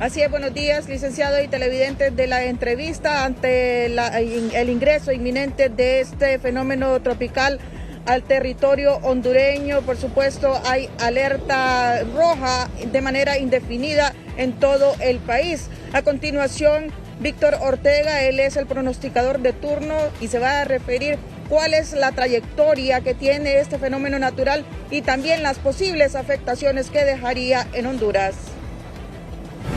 Así es, buenos días, licenciado y televidentes de La Entrevista. Ante el ingreso inminente de este fenómeno tropical al territorio hondureño, por supuesto, hay alerta roja de manera indefinida en todo el país. A continuación, Víctor Ortega, él es el pronosticador de turno y se va a referir cuál es la trayectoria que tiene este fenómeno natural y también las posibles afectaciones que dejaría en Honduras.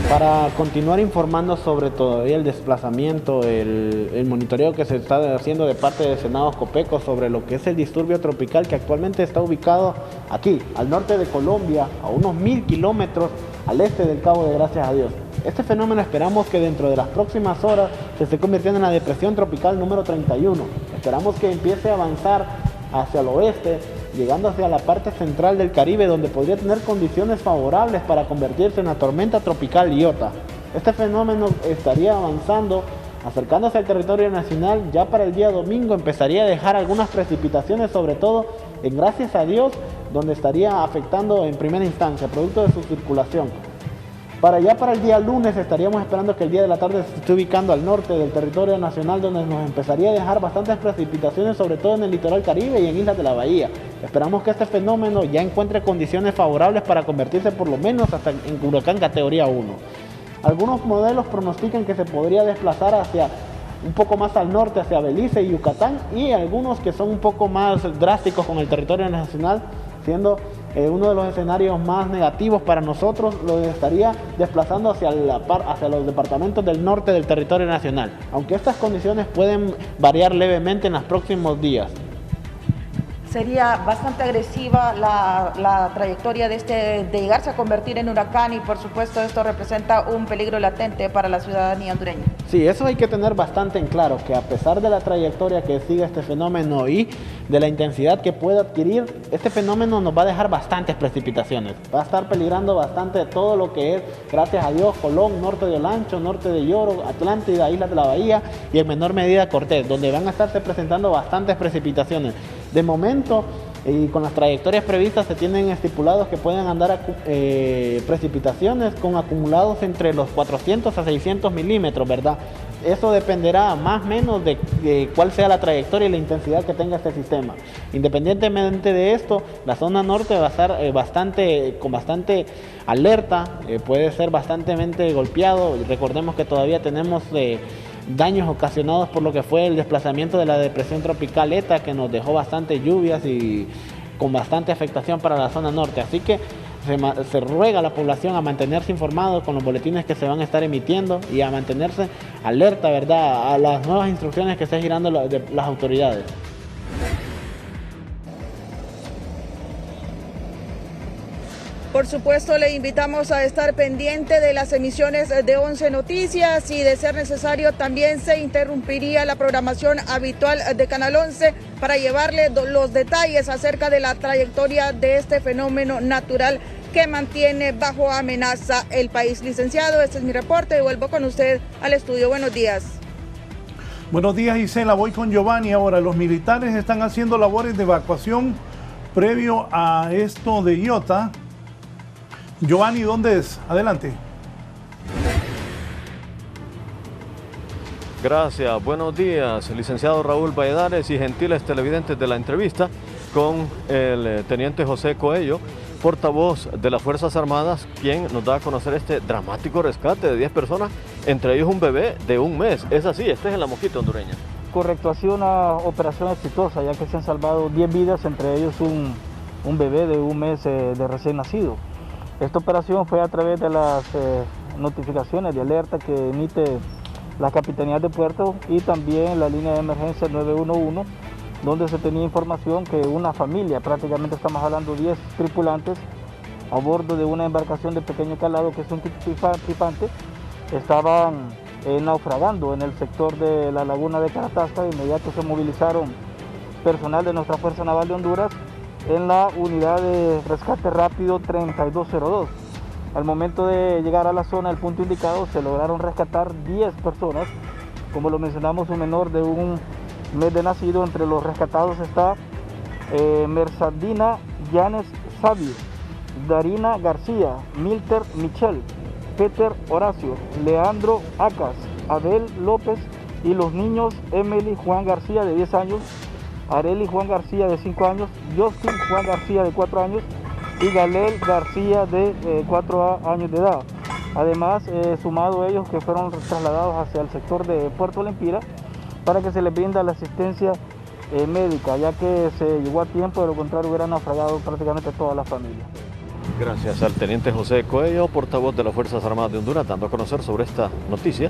Para continuar informando sobre todavía el desplazamiento, el monitoreo que se está haciendo de parte de Senado Copeco sobre lo que es el disturbio tropical que actualmente está ubicado aquí, al norte de Colombia, a unos 1000 kilómetros al este del Cabo de Gracias a Dios. Este fenómeno esperamos que dentro de las próximas horas se esté convirtiendo en la depresión tropical número 31. Esperamos que empiece a avanzar hacia el oeste, llegando hacia la parte central del Caribe, donde podría tener condiciones favorables para convertirse en la tormenta tropical Iota. Este fenómeno estaría avanzando, acercándose al territorio nacional. Ya para el día domingo empezaría a dejar algunas precipitaciones, sobre todo en Gracias a Dios, donde estaría afectando en primera instancia, producto de su circulación. Para el día lunes estaríamos esperando que el día de la tarde se esté ubicando al norte del territorio nacional, donde nos empezaría a dejar bastantes precipitaciones, sobre todo en el litoral Caribe y en islas de la bahía. Esperamos que este fenómeno ya encuentre condiciones favorables para convertirse por lo menos hasta en huracán categoría 1. Algunos modelos pronostican que se podría desplazar hacia un poco más al norte, hacia Belice y Yucatán, y algunos que son un poco más drásticos con el territorio nacional, siendo uno de los escenarios más negativos para nosotros, lo estaría desplazando hacia los departamentos del norte del territorio nacional, aunque estas condiciones pueden variar levemente en los próximos días. Sería bastante agresiva la trayectoria de llegarse a convertir en huracán y por supuesto esto representa un peligro latente para la ciudadanía hondureña. Sí, eso hay que tener bastante en claro, que a pesar de la trayectoria que sigue este fenómeno y de la intensidad que puede adquirir, este fenómeno nos va a dejar bastantes precipitaciones. Va a estar peligrando bastante todo lo que es, gracias a Dios, Colón, norte de Olancho, norte de Lloro, Atlántida, Islas de la Bahía y en menor medida Cortés, donde van a estarse presentando bastantes precipitaciones. De momento, y con las trayectorias previstas, se tienen estipulados que pueden andar precipitaciones con acumulados entre los 400 a 600 milímetros, ¿verdad? Eso dependerá más o menos de cuál sea la trayectoria y la intensidad que tenga este sistema. Independientemente de esto, la zona norte va a estar con bastante alerta, puede ser bastante golpeado. Recordemos que todavía tenemos daños ocasionados por lo que fue el desplazamiento de la depresión tropical ETA, que nos dejó bastantes lluvias y con bastante afectación para la zona norte. Así que se ruega a la población a mantenerse informados con los boletines que se van a estar emitiendo y a mantenerse alerta, ¿verdad?, a las nuevas instrucciones que están girando las autoridades. Por supuesto, le invitamos a estar pendiente de las emisiones de 11 Noticias y de ser necesario también se interrumpiría la programación habitual de Canal 11 para llevarle los detalles acerca de la trayectoria de este fenómeno natural que mantiene bajo amenaza el país. Licenciado, este es mi reporte y vuelvo con usted al estudio. Buenos días. Buenos días, Gisela. Voy con Giovanni ahora. Los militares están haciendo labores de evacuación previo a esto de Iota. Giovanni, ¿dónde es? Adelante. Gracias, buenos días, licenciado Raúl Valladares y gentiles televidentes de la entrevista con el teniente José Coello, portavoz de las Fuerzas Armadas, quien nos da a conocer este dramático rescate de 10 personas, entre ellos un bebé de 1 mes. Es así, este es en la Mosquita hondureña. Correcto, ha sido una operación exitosa, ya que se han salvado 10 vidas, entre ellos un bebé de 1 mes de recién nacido. Esta operación fue a través de las notificaciones de alerta que emite la Capitanía de Puerto y también la línea de emergencia 911, donde se tenía información que una familia, prácticamente estamos hablando 10 tripulantes, a bordo de una embarcación de pequeño calado que es un tripante, estaban naufragando en el sector de la laguna de Caratasca. De inmediato se movilizaron personal de nuestra Fuerza Naval de Honduras en la unidad de rescate rápido 3202. Al momento de llegar a la zona, el punto indicado, se lograron rescatar 10 personas. Como lo mencionamos, un menor de 1 mes de nacido. Entre los rescatados está Mersadina Yanes Sabio, Darina García, Milter Michel, Peter Horacio, Leandro Acas, Abel López y los niños Emily Juan García de 10 años, Areli Juan García de 5 años, Justin Juan García de 4 años y Galel García de 4 años de edad. Además, sumado a ellos que fueron trasladados hacia el sector de Puerto Lempira para que se les brinda la asistencia médica, ya que se llegó a tiempo, de lo contrario hubieran naufragado prácticamente toda la familia. Gracias al teniente José Coello, portavoz de las Fuerzas Armadas de Honduras, dando a conocer sobre esta noticia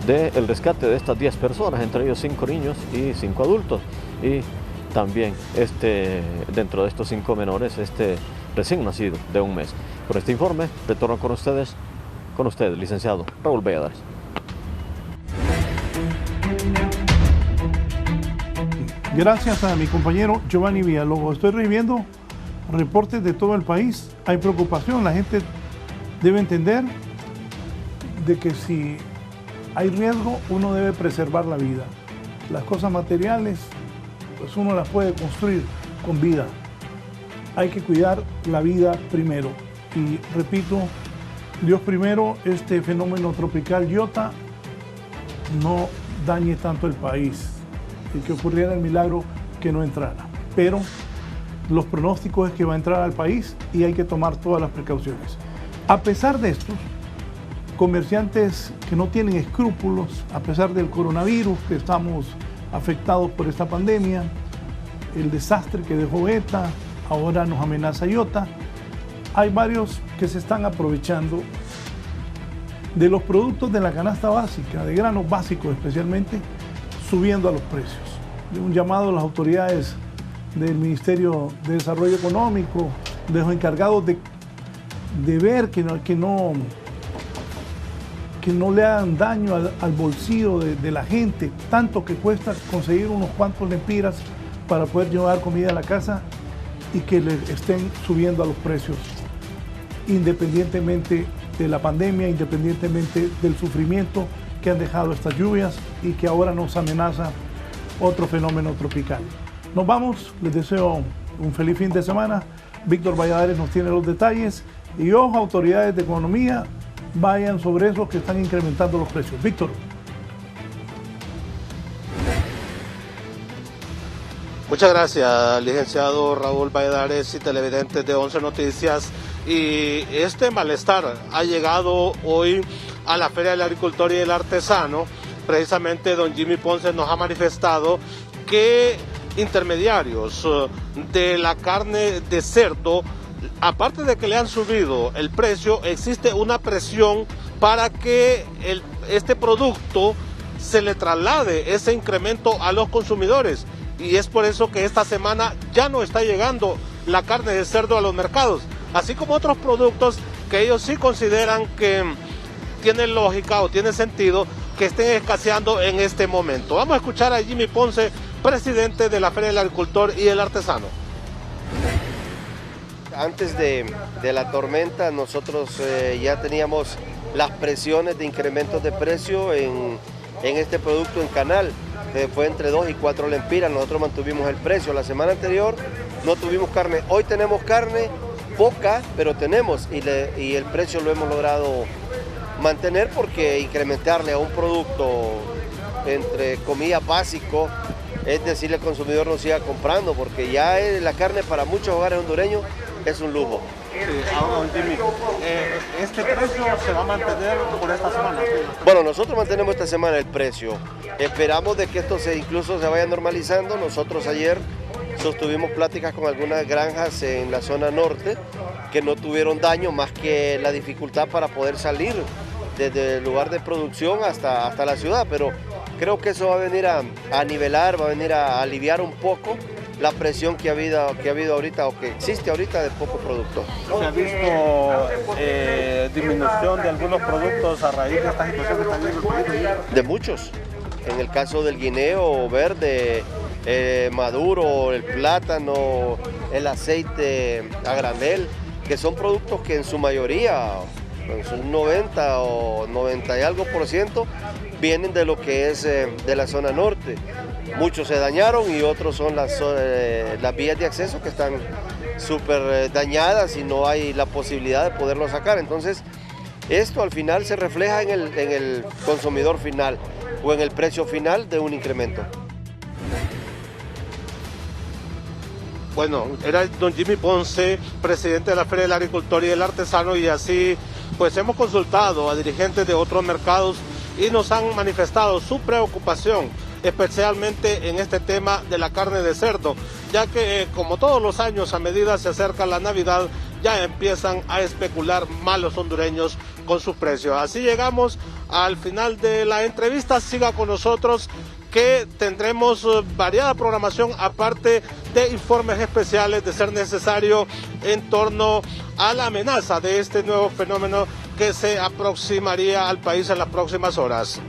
del rescate de estas 10 personas, entre ellos 5 niños y 5 adultos. Y también dentro de estos 5 menores, recién nacido de 1 mes. Con este informe, retorno con usted, licenciado Raúl Valladares. Gracias a mi compañero Giovanni Villalobos. Estoy recibiendo reportes de todo el país. Hay preocupación. La gente debe entender de que si hay riesgo, uno debe preservar la vida. Las cosas materiales, pues uno las puede construir con vida. Hay que cuidar la vida primero. Y repito, Dios primero, este fenómeno tropical Iota no dañe tanto el país. Y que ocurriera el milagro que no entrara. Pero los pronósticos es que va a entrar al país y hay que tomar todas las precauciones. A pesar de esto, comerciantes que no tienen escrúpulos, a pesar del coronavirus, que estamos afectados por esta pandemia, el desastre que dejó ETA, ahora nos amenaza Iota, hay varios que se están aprovechando de los productos de la canasta básica, de granos básicos especialmente, subiendo a los precios. Un llamado a las autoridades del Ministerio de Desarrollo Económico, de los encargados de ver que no le hagan daño al bolsillo de la gente, tanto que cuesta conseguir unos cuantos lempiras para poder llevar comida a la casa y que le estén subiendo a los precios, independientemente de la pandemia, independientemente del sufrimiento que han dejado estas lluvias y que ahora nos amenaza otro fenómeno tropical. Nos vamos, les deseo un feliz fin de semana. Víctor Valladares nos tiene los detalles y ojo, autoridades de economía, vayan sobre esos que están incrementando los precios. Víctor. Muchas gracias, licenciado Raúl Valladares y televidentes de 11 Noticias. Y este malestar ha llegado hoy a la Feria del Agricultor y del Artesano. Precisamente don Jimmy Ponce nos ha manifestado que intermediarios de la carne de cerdo, aparte de que le han subido el precio, existe una presión para que este producto se le traslade ese incremento a los consumidores. Y es por eso que esta semana ya no está llegando la carne de cerdo a los mercados, así como otros productos que ellos sí consideran que tiene lógica o tiene sentido que estén escaseando en este momento. Vamos a escuchar a Jimmy Ponce, presidente de la Feria del Agricultor y el Artesano. Antes de la tormenta nosotros ya teníamos las presiones de incrementos de precio en este producto en canal. Fue entre 2 y 4 lempiras, nosotros mantuvimos el precio. La semana anterior no tuvimos carne, hoy tenemos carne, poca, pero tenemos, y el precio lo hemos logrado mantener, porque incrementarle a un producto entre comillas básico, es decir, el consumidor no siga comprando, porque ya la carne para muchos hogares hondureños es un lujo. Ahora, don Jimmy, ¿este precio se va a mantener por esta semana? Bueno, nosotros mantenemos esta semana el precio. Esperamos de que esto incluso se vaya normalizando. Nosotros ayer sostuvimos pláticas con algunas granjas en la zona norte que no tuvieron daño más que la dificultad para poder salir desde el lugar de producción hasta la ciudad, pero creo que eso va a venir a nivelar, va a venir a aliviar un poco la presión que ha habido ahorita o que existe ahorita de poco producto. ¿Se ha visto disminución de algunos productos a raíz de esta situación que está viviendo el país? De muchos. En el caso del guineo verde, maduro, el plátano, el aceite a granel, que son productos que en su mayoría, en un 90 o 90 y algo %, vienen de lo que es de la zona norte. Muchos se dañaron y otros son las vías de acceso que están súper dañadas y no hay la posibilidad de poderlo sacar. Entonces, esto al final se refleja en el consumidor final o en el precio final de un incremento. Bueno, era don Jimmy Ponce, presidente de la Feria del Agricultor y del Artesano, y así pues hemos consultado a dirigentes de otros mercados y nos han manifestado su preocupación, especialmente en este tema de la carne de cerdo, ya que como todos los años, a medida se acerca la Navidad, ya empiezan a especular más los hondureños con sus precios. Así llegamos al final de la entrevista. Siga con nosotros, que tendremos variada programación, aparte de informes especiales de ser necesario en torno a la amenaza de este nuevo fenómeno que se aproximaría al país en las próximas horas.